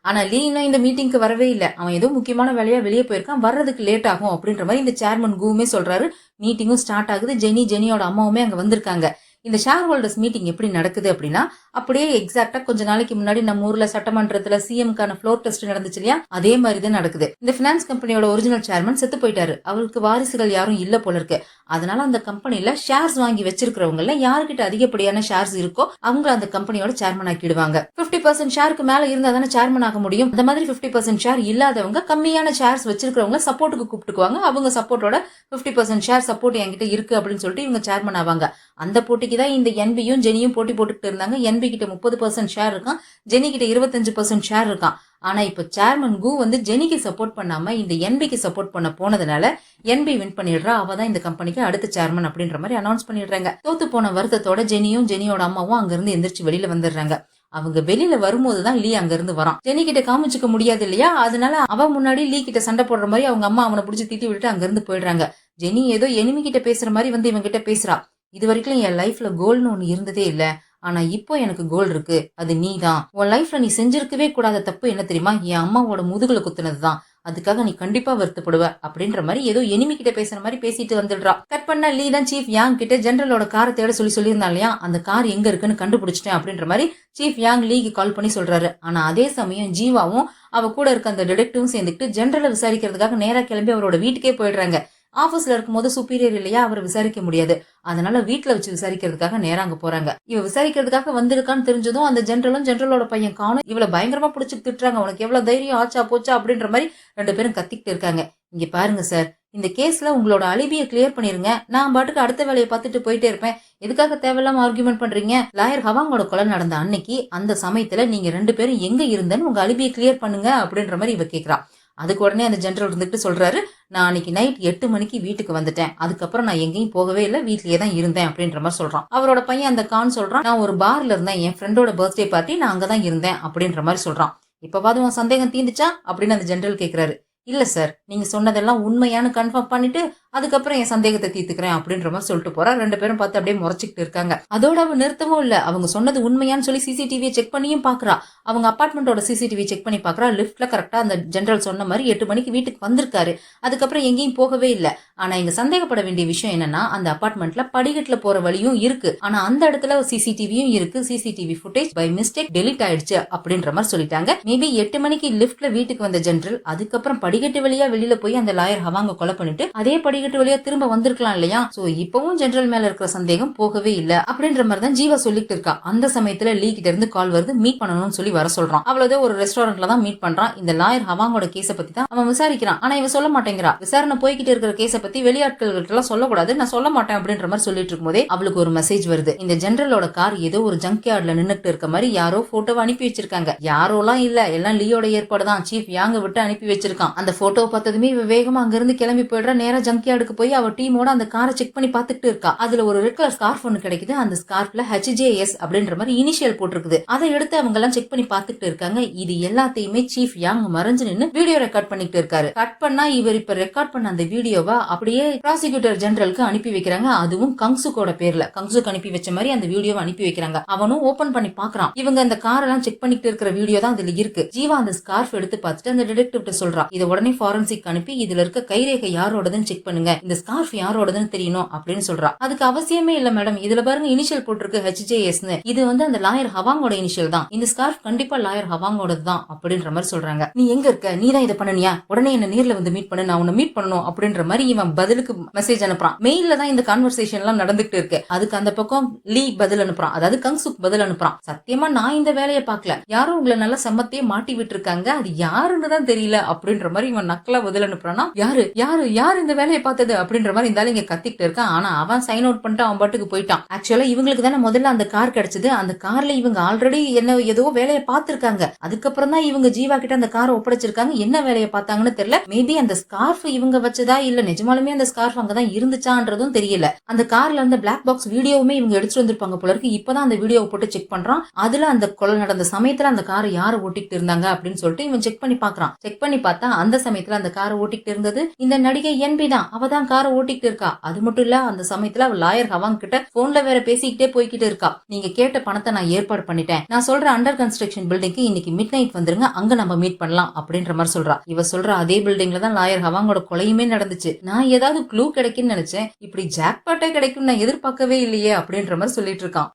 ஆனா லீ இன்னும் இந்த மீட்டிங்க்கு வரவே இல்லை. அவன் ஏதோ முக்கியமான வேலையா வெளியே போயிருக்கான், வர்றதுக்கு லேட் ஆகும் அப்படின்ற மாதிரி இந்த சேர்மன் கூமே சொல்றாரு. மீட்டிங்கும் ஸ்டார்ட் ஆகுது. ஜெனியோட அம்மாவுமே அங்க வந்திருக்காங்க. இந்த ஷேர் ஹோல்டர்ஸ் மீட்டிங் எப்படி நடக்குது அப்படின்னா, அப்படியே எக்ஸாக்டா கொஞ்ச நாளைக்கு முன்னாடி நம்ம ஊர்ல சட்டமன்றத்துல சிஎம்கான ஃப்ளோர் டெஸ்ட் நடந்துச்சு இல்லையா, அதே மாதிரி தான் நடக்குது. இந்த பினான்ஸ் கம்பெனியோட ஒரிஜினல் சேர்மன் செத்து போயிட்டாரு. அவருக்கு வாரிசுகள் யாரும் இல்ல போல இருக்கு. அதனால அந்த கம்பெனில ஷேர்ஸ் வாங்கி வச்சிருக்கிறவங்க யாருக்கிட்ட அதிகப்படியான ஷேர்ஸ் இருக்கோ அவங்க அந்த கம்பெனியோட சேர்மன் ஆக்கிடுவாங்க. 50% ஷேருக்கு மேல இருந்தா தானே சேர்மன் ஆக முடியும். அந்த மாதிரி 50% ஷேர் இல்லாதவங்க கம்மியான ஷேர்ஸ் வச்சிருக்கிறவங்க சப்போர்ட்டுக்கு கூப்பிட்டுக்குவாங்க. அவங்க சப்போர்ட்டோட 50% ஷேர் சப்போர்ட் என்கிட்ட இருக்கு அப்படின்னு சொல்லிட்டு இவங்க சேர்மன் ஆவாங்க. அந்த போட்டிக்கு தான் இந்த என்பியும் ஜெனியும் போட்டி போட்டுக்கிட்டு இருந்தாங்க. என்பி கிட்ட 30% ஷேர் இருக்கான், ஜெனி கிட்ட 25% ஷேர் இருக்கான். ஆனா இப்ப சேர்மன் கு வந்து ஜெனிக்கு சப்போர்ட் பண்ணாம இந்த என்பிக்கு சப்போர்ட் பண்ண போனதுனால என்பி வின் பண்ணிடுறா. அவ தான் இந்த கம்பெனிக்கு அடுத்த சேர்மன் அப்படின்ற மாதிரி அனௌன்ஸ் பண்ணிடுறாங்க. தோத்து போன வருத்தத்தோட ஜெனியோட அம்மாவும் அங்க இருந்து எந்திரிச்சு வெளியில வந்துடுறாங்க. அவங்க வெளியில வரும்போதுதான் லீ அங்க இருந்து வரான். ஜெனி கிட்ட காமிச்சுக்க முடியாது இல்லையா, அதனால அவ முன்னாடி லீ கிட்ட சண்டை போடுற மாதிரி அவங்க அம்மா அவனை பிடிச்சி திட்டி விட்டுட்டு அங்க இருந்து போயிடுறாங்க. ஜெனி ஏதோ எனிமி கிட்ட பேசுற மாதிரி வந்து இவங்க கிட்ட பேசுறா. இது வரைக்கும் என் லைஃப்ல கோல்னு ஒண்ணு இருந்ததே இல்ல, ஆனா இப்போ எனக்கு கோல் இருக்கு, அது நீ தான். உன் லைஃப்ல நீ செஞ்சிருக்கவே கூடாத தப்பு என்ன தெரியுமா, என் அம்மாவோட முதுகுல குத்துனதுதான். அதுக்காக நீ கண்டிப்பா வருத்தப்படுவ அப்படின்ற மாதிரி ஏதோ எனிமி கிட்ட பேசுற மாதிரி பேசிட்டு வந்துடுறா. கட் பண்ண லீ தான் சீஃப் யாங் கிட்ட ஜெனரலோட காரை தேட சொல்லியிருந்தா இல்லையா, அந்த கார் எங்க இருக்குன்னு கண்டுபிடிச்சிட்டேன் அப்படின்ற மாதிரி சீஃப் யாங் லீக்கு கால் பண்ணி சொல்றாரு. ஆனா அதே சமயம் ஜீவாவும் அவ கூட இருக்க அந்த டிடெக்டிவும் சேர்ந்துட்டு ஜெனரலை விசாரிக்கிறதுக்காக நேரா கிளம்பி அவரோட வீட்டுக்கே போயிடுறாங்க. ஆபீஸ்ல இருக்கும்போது சுப்பீரியர் இல்லையா, அவரை விசாரிக்க முடியாது. அதனால வீட்டுல வச்சு விசாரிக்கிறதுக்காக நேரா அங்க போறாங்க. இவ விசாரிக்கிறதுக்காக வந்திருக்கான்னு தெரிஞ்சதும் அந்த ஜெனரலோட பையன் காணும் இவளை பயங்கரமா பிடிச்சு திட்டுறாங்க. உனக்கு எவ்வளவு தைரியம், ஆச்சா போச்சா அப்படின்ற மாதிரி 2 பேரும் கத்திக்கிட்டு இருக்காங்க. இங்க பாருங்க சார், இந்த கேஸ்ல உங்களோட அலிபியை கிளியர் பண்ணிருங்க, நான் பாட்டுக்கு அடுத்த வேலையை பார்த்துட்டு போயிட்டே இருப்பேன். எதுக்காக தேவையில்லாம ஆர்குமெண்ட் பண்றீங்க? லாயர் ஹவாங்கோட கொலை நடந்த அன்னைக்கு அந்த சமயத்துல நீங்க 2 பேரும் எங்க இருந்தேன்னு உங்க அலிபியை கிளியர் பண்ணுங்க அப்படின்ற மாதிரி இவ கேக்குறா. அதுக்கு உடனே அந்த ஜெனரல் இருந்துட்டு சொல்றாரு, நான் அன்னைக்கு நைட் 8 மணிக்கு வீட்டுக்கு வந்துட்டேன், அதுக்கப்புறம் நான் எங்கேயும் போகவே இல்லை, வீட்லயே தான் இருந்தேன் அப்படின்ற மாதிரி சொல்றான். அவரோட பையன் அந்த கான் சொல்றான், நான் ஒரு பார்ல இருந்தேன், என் ஃப்ரெண்டோட பர்த்டே பார்ட்டி, நான் அங்கதான் இருந்தேன் அப்படின்ற மாதிரி சொல்றான். இப்பவாது உன் சந்தேகம் தீந்துச்சா அப்படின்னு அந்த ஜெனரல் கேக்குறாரு. இல்ல சார், நீங்க சொன்னதெல்லாம் உண்மையானு கன்ஃபார்ம் பண்ணிட்டு அதுக்கப்புறம் என் சந்தேகத்தை தீர்த்துக்கிறேன் அப்படின்ற மாதிரி சொல்லிட்டு போறா. 2 பேரும் பார்த்து அப்படியே முறைச்சிக்கிட்டு இருக்காங்க. அதோட அவ நிறுத்தவும் இல்ல, அவங்க சொன்னது உண்மையான்னு சொல்லி சிசிடிவியை செக் பண்ணியும் பாக்குறா. அவங்க அபார்ட்மெண்டோட சிசிடிவி செக் பண்ணி பாக்குறா. லிப்ட்ல கரெக்டா அந்த ஜெனரல் சொன்ன மாதிரி 8 மணிக்கு வீட்டுக்கு வந்திருக்காரு, அதுக்கப்புறம் எங்கேயும் போகவே இல்ல. ஆனா இங்க சந்தேகப்பட வேண்டிய விஷயம் என்னன்னா, அந்த அபார்ட்மெண்ட்ல படிக்கட்டுல போற வழியும் இருக்கு, ஆனா அந்த இடத்துல சிசிடிவியும் இருக்கு, CCTV footage by mistake delete ஆயிடுச்சு அப்படின்ற மாதிரி சொல்லிட்டாங்க. மேபி 8 மணிக்கு லிப்ட்ல வீட்டுக்கு வந்த ஜெனரல் அதுக்கப்புறம் படிக்கட்டு வழியா வெளியில போய் அந்த லாயர் ஹவாங்க கொலை பண்ணிட்டு அதே படிக்கட்டு வழியா திரும்ப வந்திருக்கலாம் இல்லையா. சோ இப்பவும் ஜெனரல் மேல இருக்கிற சந்தேகம் போகவே இல்ல அப்படின்ற மாதிரி தான் ஜீவா சொல்லிட்டு இருக்கா. அந்த சமயத்துல லீ கிட்ட இருந்து கால் வருது, மீட் பண்ணணும்னு சொல்லி வர சொல்றான். அவ்வளவு ஒரு ரெஸ்டாரண்ட்ல தான் மீட் பண்றான். இந்த லாயர் ஹவாங்கோட கேஸ பத்தி தான் அவன் விசாரிக்கிறான். ஆனா இவ சொல்ல மாட்டேங்கிறா. விசாரணை போய்கிட்டு இருக்கிற கேஸ பத்தி வெளியாட்கள் கிட்ட எல்லாம் சொல்லக்கூடாது, நான் சொல்ல மாட்டேன் அப்படின்ற மாதிரி சொல்லிட்டு இருக்கும்போதே அவளுக்கு ஒரு மெசேஜ் வருது. இந்த ஜெனரலோட கார் ஏதோ ஒரு ஜங்க் யார்ட்ல நின்னுட்டு இருக்க மாதிரி யாரோ போட்டோவை அனுப்பி வச்சிருக்காங்க. யாரோலாம் இல்ல, எல்லாம் லீயோட ஏற்பாடு தான். சீஃப் யாங்க விட்டு அனுப்பி வச்சிருக்கான். அந்த போட்டோ பார்த்ததுமே இவ வேகமா அங்க இருந்து கிளம்பி போயிடுறா. நேரா ஜங்க் யார்டுக்கு போய் அவ டீமோட அந்த காரை செக் பண்ணி பாத்துட்டு இருக்கா. அதுல ஒரு ரெட் கலர் ஸ்கார்ஃப் ஒன்னு கிடைக்குது. அந்த ஸ்கார்ஃப்ல HJS அப்படின்ற மாதிரி இனிஷியல் போட்டிருக்குது. அதை எடுத்து அவங்க எல்லாம் செக் பண்ணி பாத்துட்டு இருக்காங்க. இது எல்லாத்தையுமே சீஃப் யாங் மறைஞ்சு நின்னு வீடியோ ரெக்கார்ட் பண்ணிட்டு இருக்காரு. கட் பண்ணா இவர் இப்ப ரெக்கார்ட் பண்ண அந்த வீடியோவை அப்படியே ப்ராசிக்யூட்டர் ஜெனரலுக்கு அனுப்பி வைக்கிறாங்க. அதுவும் கங்சுக்கோட பேர்ல கங்சுக்கு அனுப்பி வச்ச மாதிரி அந்த வீடியோவை அனுப்பி வைக்கிறாங்க. அவனும் ஓபன் பண்ணி பாக்குறான். இவங்க அந்த கார் எல்லாம் செக் பண்ணிட்டு இருக்கிற வீடியோ தான் அதுல இருக்கு. ஜீவா அந்த ஸ்கார்ஃப் எடுத்து பார்த்துட்டு அந்த டிடெக்டிவ் சொல்றா, இதை உடனே ஃபாரன்சிக் அனுப்பி இதுல இருக்க கைரேகை யாரோடதுன்னு செக் பண்ணுங்க, இந்த ஸ்கார்ஃப் யாரோடதுன்னு தெரியணும் அப்படின்னு சொல்றா. அதுக்கு அவசியமே இல்ல மேடம், இதுல பாருங்க இனிஷியல் போட்டிருக்கு HJS, இது வந்து அந்த லாயர் ஹவாங்கோட இனிஷியல் தான், இந்த ஸ்கார்ஃப் கண்டிப்பா லாயர் ஹவாங்கோடது தான் அப்படின்ற மாதிரி சொல்றாங்க. நீ எங்க இருக்க, நீ தான் இதை பண்ணனியா, உடனே என்ன நேர்ல வந்து மீட் பண்ணு, நான் உன்னை மீட் பண்ணணும் அப்படின்ற மாதிரி இவன் பதிலுக்கு மெசேஜ் அனுப்புறான். மெயில்ல தான் இந்த கான்வர்சேஷன் எல்லாம் நடந்துகிட்டு இருக்கு. அதுக்கு அந்த பக்கம் லீ பதில் அனுப்புறான், அதாவது கங்சுக் பதில் அனுப்புறான். சத்தியமா நான் இந்த வேலையை பார்க்கல, யாரும் உங்களை நல்லா சம்மத்தையே மாட்டி விட்டு இருக்காங்க, அது யாருன்னு தான் தெரியல அப்படின்ற மாதிரி இவன் நக்கலா பதில் அனுப்புறானா. யாரு யாரு யாரு இந்த வேலையை பார்த்தது அப்படின்ற மாதிரி இருந்தாலும் இங்க கத்திக்கிட்டு இருக்கான். ஆனா அவன் சைன் அவுட் பண்ணிட்டு அவன் பாட்டுக்கு போயிட்டான். ஆக்சுவலா இவங்களுக்கு தானே முதல்ல அந்த கார் கிடைச்சது. அந்த கார்ல இவங்க ஆல்ரெடி என்ன ஏதோ வேலையை பார்த்திருக்காங்க. அதுக்கப்புறம் தான் இவங்க ஜீவா கிட்ட அந்த காரை ஒப்படைச்சிருக்காங்க. என்ன வேலையை பார்த்தாங்கன்னு தெரியல. மேபி அந்த ஸ்கார்ஃப் இவங்க வச்சதா இல்ல நிஜமாலுமே அந்த ஸ்கார்ஃப் அங்கதான் இருந்துச்சான்றதும் தெரியல. அந்த கார்ல இருந்த பிளாக் பாக்ஸ் வீடியோவுமே இவங்க எடுத்துட்டு வந்திருப்பாங்க போல இருக்கு. இப்பதான் அந்த வீடியோவை போட்டு செக் பண்றான். அதுல அந்த கொலை நடந்த சமயத்துல அந்த காரை யாரை ஓட்டிட்டு இருந்தாங்க அப்படின்னு சொல்லிட்டு இவன் செக் பண்ணி பாக்குறான். செக் பண்ணி பார்த்தா அந்த சமயத்துல அந்த காரை ஓட்டிட்டு இருந்தது இந்த நடிகை என்பி தான். அவ தான் காரை ஓட்டிட்டு இருக்கா. அது மட்டும் இல்ல அந்த சமயத்துல அவ லாயர் ஹவாங் கிட்ட போன்ல வேற பேசிக்கிட்டே போய்கிட்டு இருக்கா. நீங்க கேட்ட பணத்தை நான் ஏற்பாடு பண்ணிட்டேன். நான் சொல்ற அண்டர் கன்ஸ்ட்ரக்ஷன் பில்டிங்க்கு இன்னைக்கு மிட் நைட் வந்துருங்க, அங்க நம்ம மீட் பண்ணலாம் அப்படின்ற மாதிரி சொல்றா. இவ சொல்ற அதே பில்டிங்ல தான் லாயர் ஹவாங்கோட கொலையுமே நடந்துச்சு. நான் ஏதாவது க்ளூ கிடைக்குன்னு நினைச்சேன். இப்படி ஜாக்பாட்டே கிடைக்கும் நான் எதிர்பார்க்கவே இல்லையே அப்படின்ற மாதிரி சொல்லிட்டு இருக்கான்.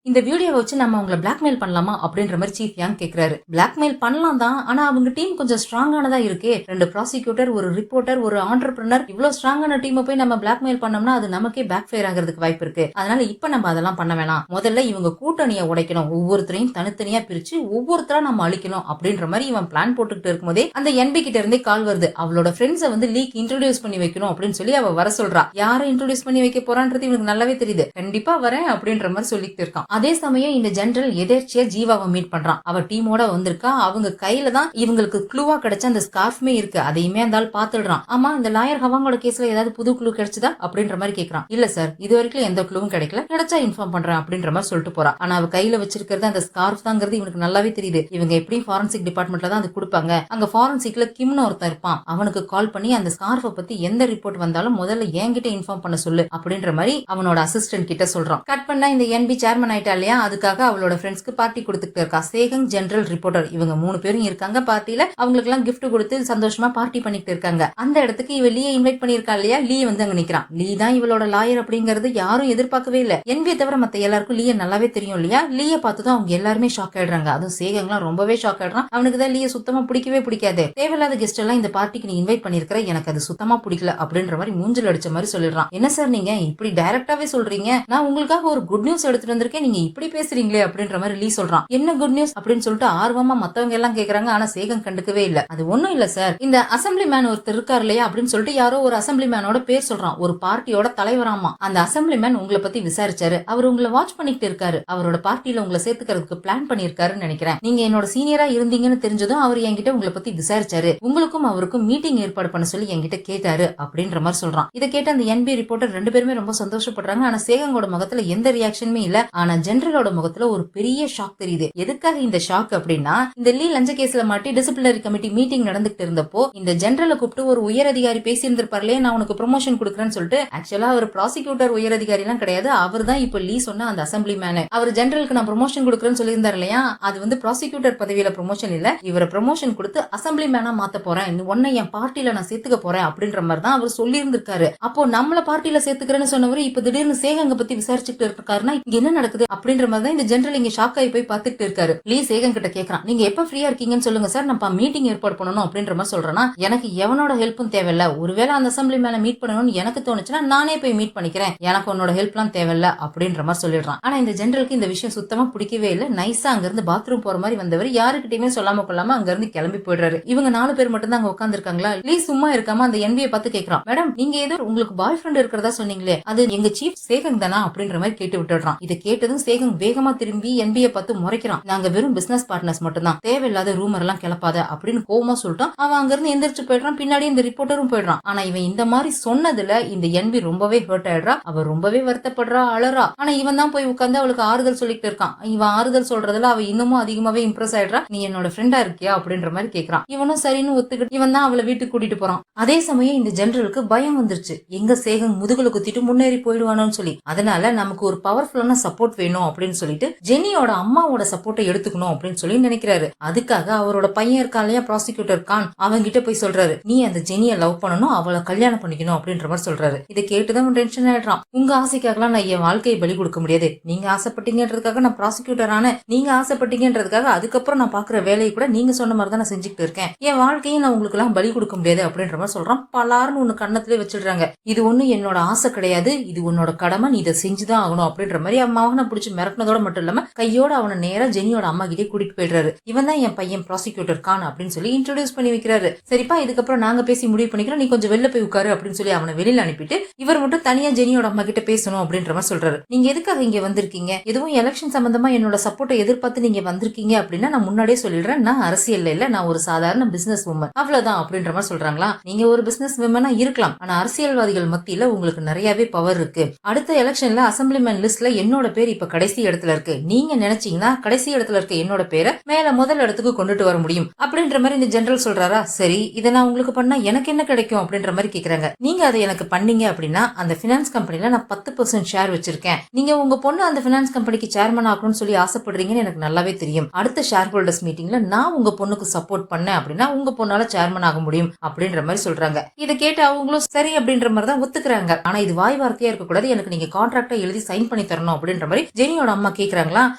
இந்த வீடியோ வச்சு நம்ம அவங்கள பிளாக்மெயில் பண்ணலாமா அப்படின்ற மாதிரி சீஃப் யாங் கேக்குறாரு. பிளாக்மெயில் பண்ணலாம் தான், ஆனா அவங்க டீம் கொஞ்சம் ஸ்ட்ராங்கானதா இருக்கே. 2 ப்ராசிக்யூட்டர், ஒரு ரிப்போர்ட்டர், ஒரு ஆண்டர்பிரினர், இவ்வளவு ஸ்ட்ராங்கான டீமை போய் நம்ம பிளாக்மெயில் பண்ணோம்னா அது நமக்கே பேக் ஃபயர் ஆகிறதுக்கு வாய்ப்பு இருக்கு. அதனால இப்ப நம்ம அதெல்லாம் பண்ண வேணாம். முதல்ல இவங்க கூட்டணியை உடைக்கணும், ஒவ்வொருத்தரையும் தனித்தனியா பிரிச்சு ஒவ்வொருத்தரா நம்ம அழிக்கணும் அப்படின்ற மாதிரி இவன் பிளான் போட்டுக்கிட்டு இருக்கும்போதே அந்த என்பி கிட்ட இருந்தே கால் வருது. அவளோட ஃப்ரெண்ட்ஸை வந்து லீக் இன்ட்ரோடியூஸ் பண்ணி வைக்கணும் அப்படின்னு சொல்லி அவ வர சொல்றா. யாரை இன்ட்ரோடியூஸ் பண்ணி வைக்க போறான்றது இவனுக்கு நல்லாவே தெரியுது. கண்டிப்பா வரேன் அப்படின்ற மாதிரி சொல்லிட்டு இருக்கான். அதே சமயம் இந்த ஜெனரல் எதேர்ச்சியா ஜீவாவை மீட் பண்றான். அவ டீமோட வந்திருக்கா. அவங்க கையில தான் இவங்களுக்கு க்ளூவா கிடைச்ச அந்த ஸ்கார்ஃப்மே இருக்கு. அதையுமே அந்த ஆள் பாத்துடுறான். ஆமா, இந்த லாயர் ஹவாங்கோட கேஸ்ல ஏதாவது புது க்ளூ கிடைச்சதா அப்படின்ற மாதிரி கேக்குறான். இல்ல சார், இது வரைக்கும் எந்த க்ளூவும் கிடைக்கல, கிடைச்சா இன்ஃபார்ம் பண்றேன் அப்படின்ற மாதிரி சொல்லிட்டு போறான். ஆனா அவ கையில வச்சிருக்கிறது அந்த ஸ்கார்ஃப் தாங்கிறது இவனுக்கு நல்லாவே தெரியுது. இவங்க எப்படியும் ஃபாரன்சிக் டிபார்ட்மெண்ட்ல தான் அது கொடுப்பாங்க. அங்க ஃபாரன்சிக்ல கிம்னு ஒருத்தன் இருப்பான். அவனுக்கு கால் பண்ணி அந்த ஸ்கார்ஃபை பத்தி எந்த ரிப்போர்ட் வந்தாலும் முதல்ல என்கிட்ட இன்ஃபார்ம் பண்ண சொல்லு அப்படின்ற மாதிரி அவனோட அசிஸ்டன்ட் கிட்ட சொல்றான். கட் பண்ணா இந்த என்பி சேர்மன் ஆயிட்டா இல்லையா, அதுக்காக அவளோட ஃப்ரெண்ட்ஸ்க்கு பார்ட்டி கொடுத்துட்டு இருக்கா. சேகங், ஜெனரல், ரிப்போர்ட்டர் இவங்க 3 பேரும் இருக்காங்க பார்ட்டில. அவங்களுக்கு எல்லாம் கிஃப்ட் கொடுத்து சந்தோஷமா பார்ட்டி பண்ணிட்டு இருக்காங்க. அந்த இடத்துக்கு இவ லீயை இன்வைட் பண்ணிருக்கா இல்லையா, லீ வந்து அங்க நிக்கிறான். லீ தான் இவளோட லாயர் அப்படிங்கறது யாரும் எதிர்பார்க்கவே இல்ல. என்பியை தவிர மத்த எல்லாருக்கும் லீய நல்லாவே தெரியும் இல்லையா. லீய பார்த்துதான் அவங்க எல்லாருமே ஷாக் ஆயிடுறாங்க. அதுவும் சேகங்லாம் ரொம்பவே ஷாக் ஆயிடுறான். அவனுக்கு தான் லீய சுத்தமா பிடிக்கவே பிடிக்காது. தேவையில்லாத கெஸ்ட் எல்லாம் இந்த பார்ட்டிக்கு நீ இன்வைட் பண்ணிருக்கிற, எனக்கு அது சுத்தமா பிடிக்கல அப்படின்ற மாதிரி மூஞ்சில் அடிச்ச மாதிரி சொல்லிடுறான். என்ன சார் நீங்க இப்படி டைரக்டாவே சொல்றீங்க, நான் உங்களுக்காக ஒரு குட் நியூஸ் எடுத்துட்டு வந்திருக்கேன், நீங்க இப்படி பேசுறீங்களே அப்படின்ற மாதிரி லீ சொல்றான். என்ன குட் நியூஸ் அப்படின்னு சொல்லிட்டு ஆர்வமா மத்தவங்க எல்லாம் கேக்குறாங்க. ஆனா சேகன் கண்டுக்கவே இல்ல. அது ஒண்ணும் இல்ல சார், இந்த அசம்பிளி மேன் ஒருத்தர் இருக்காரு இல்லையா அப்படின்னு சொல்லிட்டு யாரோ ஒரு அசம்பிளி மேனோட பேர் சொல்றான். ஒரு பார்ட்டியோட தலைவராமா. அந்த அசம்பிளி மேன் உங்களை பத்தி விசாரிச்சாரு. அவர் உங்களை வாட்ச் பண்ணிட்டு இருக்காரு. அவரோட பார்ட்டியில உங்களை சேர்த்துக்கிறதுக்கு பிளான் பண்ணிருக்காருன்னு நினைக்கிறேன். நீங்க என்னோட சீனியரா இருந்தீங்கன்னு தெரிஞ்சதும் அவர் என்கிட்ட உங்களை பத்தி விசாரிச்சாரு. உங்களுக்கும் அவருக்கும் மீட்டிங் ஏற்பாடு பண்ண சொல்லி என்கிட்ட கேட்டாரு அப்படின்ற மாதிரி சொல்றான். இதை கேட்டு அந்த என்பி ரிப்போர்ட்டர் 2 பேருமே ரொம்ப சந்தோஷப்படுறாங்க. ஆனா சேகங்கோட முகத்துல எந்த ரியாக்ஷனுமே இல்ல. ஆனா ஜெனரலோட முகத்துல ஒரு பெரிய ஷாக் தெரியுது. எதுக்காக இந்த ஷாக் அப்படின்னா, இந்த லீ லஞ்ச கேஸ்ல மாட்டி டிசிப்ளினரி கமிட்டி மீட்டிங் நடந்துட்டு இருந்தப்போ இந்த ஜெனரலை கூப்பிட்டு ஒரு உயர் அதிகாரி பேசி இருந்திருப்பார்லயே, நான் உனக்கு ப்ரொமோஷன் கொடுக்குறேன்னு சொல்லிட்டு. ஆக்சுவலா அவர் ப்ராசிக்யூட்டர் உயர் அதிகாரி எல்லாம் கிடையாது. அவர் தான் இப்ப லீ சொன்ன அந்த அசம்பிளி மேன். அவர் ஜெனரலுக்கு நான் ப்ரொமோஷன் கொடுக்குறேன்னு சொல்லியிருந்தாரு இல்லையா, அது வந்து ப்ராசிக்யூட்டர் பதவியில ப்ரொமோஷன் இல்ல, இவரை ப்ரொமோஷன் கொடுத்து அசம்பிளி மேனா மாத்த போறேன், உன்னை என் பார்ட்டியில நான் சேர்த்துக்க போறேன் அப்படின்ற மாதிரி தான் அவர் சொல்லி இருந்திருக்காரு. அப்போ நம்மள பார்ட்டியில சேர்த்துக்கிறேன்னு சொன்னவர் இப்ப திடீர்னு சேகங்க பத்தி விசாரிச்சுட்டு இருக்காருன்னா இங்க என்ன நடக்குது அப்படின்ற மாதிரி தான் இந்த ஜெனரல் இங்க ஷாக் ஆகி போய் பார்த்துட்டு இருக்காரு. லீ சேகன் கிட்ட கேக்குறான், நீங்க எப்ப ஃப்ரீயா இருக்கீங்கன்னு சொல்லுங்க சார், நம்ம மீட்டிங் ஏற்பாடு பண்ணணும் அப்படின்ற மாதிரி சொல்றேன்னா, எனக்கு எவனோட ஹெல்ப்பும் தேவையில்ல, ஒருவேளை அந்த அசம்பிளி மேல மீட் பண்ணணும்னு எனக்கு தோணுச்சுன்னா நானே போய் மீட் பண்ணிக்கிறேன், எனக்கு உன்னோட ஹெல்ப்லாம் தேவையில்ல அப்படின்ற மாதிரி சொல்லிடுறான். ஆனா இந்த ஜெனரலுக்கு இந்த விஷயம் சுத்தமா பிடிக்கவே இல்ல. நைஸா அங்க இருந்து பாத்ரூம் போற மாதிரி வந்தவர் யாருக்கிட்டயுமே சொல்லாம கொள்ளாம அங்க இருந்து கிளம்பி போயிடுறாரு. இவங்க 4 பேர் மட்டும் தான் அங்க உட்கார்ந்து இருக்காங்களா. லீ சும்மா இருக்காம அந்த என்பியை பார்த்து கேக்குறான், மேடம் நீங்க ஏதோ உங்களுக்கு பாய் ஃப்ரெண்ட் இருக்கிறதா சொன்னீங்களே, அது எங்க சீஃப் சேகங் தானா அப்படின்ற மாதிரி கேட்டு விட்டுறான். இதை கேட்டதும் சேகங் வேகமா திரும்பி என்பியை பார்த்து முறைக்கிறான், நாங்க வெறும் பிசினஸ் பார்ட்னர்ஸ் மட்டும் தான், தேவையில்லாத ரூமர் எல்லாம் கிளப்பாத அப்படின்னு கோவமா சொல்லிட்டான். அவன் அங்க இருந்து எந்திரிச்சு போயிடுறான். பின்னாடி இந்த ரிப்போர்ட்டரும் போயிடுறான். ஆனா இவன் இந்த மாதிரி சொன்னதுல இந்த என்பி ரொம்பவே ஹர்ட் ஆயிடுறா. அவ ரொம்பவே வருத்தப்படுறா, அழறா. ஆனா இவன் தான் போய் உட்கார்ந்து அவளுக்கு ஆறுதல் சொல்லிட்டு இருக்கான். இவன் ஆறுதல் சொல்றதுல அவ இன்னமும் அதிகமாவே இம்ப்ரெஸ் ஆயிடுறா. நீ என்னோட ஃப்ரெண்டா இருக்கியா அப்படின்ற மாதிரி கேக்குறான். இவனும் சரின்னு ஒத்துக்கிட்டு இவன் தான் அவளை வீட்டுக்கு கூட்டிட்டு போறான். அதே சமயம் இந்த ஜெனரலுக்கு பயம் வந்துருச்சு, எங்க சேகங் முதுகுல குத்திட்டு முன்னேறி போயிடுவானோன்னு சொல்லி. அதனால நமக்கு ஒரு பவர்ஃபுல்லான சப்போர்ட் வேணும் அப்படின்னு சொல்லிட்டு ஜெனியோட அம்மாவோட சப்போர்ட்டை எடுத்துக்கணும் அப்படின்னு சொல்லி நினைக்கிறாரு. அதுக்காக அவரோட பையன் இருக்கா இல்லையா ப்ராசிக்யூட்டர் கான், அவங்க கிட்ட போய் சொல்றாரு, நீ அந்த ஜெனியை லவ் பண்ணணும், அவளை கல்யாணம் பண்ணிக்கணும் அப்படின்ற மாதிரி சொல்றாரு. இதை கேட்டுதான் டென்ஷன் ஆயிடுறான். உங்க ஆசைக்காகலாம் நான் என் வாழ்க்கையை பலி கொடுக்க முடியாது, நீங்க ஆசைப்பட்டீங்கன்றதுக்காக நான் ப்ராசிக்யூட்டர் ஆன, நீங்க ஆசைப்பட்டீங்கன்றதுக்காக அதுக்கப்புறம் நான் பாக்குற வேலையை கூட நீங்க சொன்ன மாதிரி தான் நான் செஞ்சுக்கிட்டு இருக்கேன், என் வாழ்க்கையை நான் உங்களுக்கு எல்லாம் பலி கொடுக்க முடியாது அப்படின்ற மாதிரி சொல்றான். பலாருன்னு ஒண்ணு கண்ணத்திலே வச்சிடுறாங்க. இது ஒண்ணு என்னோட ஆசை கிடையாது, இது உன்னோட கடமை, நீ இதை செஞ்சுதான் ஆகணும் அப்படின்ற மாதிரி அவன் மகனை பிடிச்சி மிரட்டினதோட மட்டும் இல்லாம கையோட அவனை நேரா ஜெனியோட அம்மா கிட்டே கூட்டிட்டு போயிடுறாரு. இவன் தான் என் பையன் ப்ராசிக்யூட்டர் கான் அப்படின்னு சொல்லி இன்ட்ரோடியூஸ் பண்ணி வைக்கிறாரு. சரிப்பா, இதுக்கப்புறம் நாங்க பேசி முடிவு பண்ணிக்கிறோம், நீ கொஞ்சம் வெளில போய் உட்காரு அப்படின்னு சொல்லி அவனை வெளியில அனுப்பிட்டு இவர் மட்டும் தனியா ஜெனியோட அம்மா கிட்ட பேசணும் அப்படின்ற மாதிரி சொல்றாரு. நீங்க எதுக்காக இங்க வந்திருக்கீங்க, எதுவும் எலெக்ஷன் சம்பந்தமா என்னோட சப்போர்ட்டை எதிர்பார்த்து நீங்க வந்திருக்கீங்க அப்படின்னா நான் முன்னாடியே சொல்லிடுறேன், நான் அரசியல்ல இல்ல, நான் ஒரு சாதாரண பிசினஸ் உமன், அவ்வளவுதான் அப்படின்ற மாதிரி சொல்றாங்களா. நீங்க ஒரு பிசினஸ் உமனா இருக்கலாம், ஆனா அரசியல்வாதிகள் மத்தியில உங்களுக்கு நிறையவே பவர் இருக்கு. அடுத்த எலெக்ஷன்ல அசம்பிளிமேன் லிஸ்ட்ல என்னோட பேர் இப்ப கடைசி இடத்துல இருக்கு. நீங்க நினைச்சீங்கன்னா கடைசி இடத்துல இருக்க என்னோட பேரை மேல முதல் இடத்துக்கு கொண்டுட்டு வர முடியும் அப்படின்ற மாதிரி இந்த ஜெனரல் சொல்றாரா. சரி, இதை நான் உங்களுக்கு பண்ணா எனக்கு என்ன கிடைக்கும் அப்படின்ற மாதிரி கேக்குறாங்க. நீங்க அதை எனக்கு பண்ணீங்க அப்படின்னா அந்த பினான்ஸ் கம்பெனில நான் 10% ஷேர் வச்சிருக்கேன். நீங்க உங்க பொண்ணு அந்த பினான்ஸ் கம்பெனிக்கு சேர்மன் ஆகணும்னு சொல்லி ஆசைப்படுறீங்கன்னு எனக்கு நல்லாவே தெரியும். அடுத்த ஷேர் ஹோல்டர்ஸ் மீட்டிங்ல நான் உங்க பொண்ணுக்கு சப்போர்ட் பண்ணேன் அப்படின்னா உங்க பொண்ணால சேர்மன் ஆக முடியும் அப்படின்ற மாதிரி சொல்றாங்க. இதை கேட்டு அவங்களும் சரி அப்படின்ற மாதிரி தான் ஒத்துக்கிறாங்க. ஆனா இது வாய் வார்த்தையா இருக்க கூடாது, எனக்கு நீங்க கான்ட்ராக்டை எழுதி சைன் பண்ணி தரணும் அப்படின்ற மாதிரி ஜெனியோட அம்மா கேக்குறாங்களா.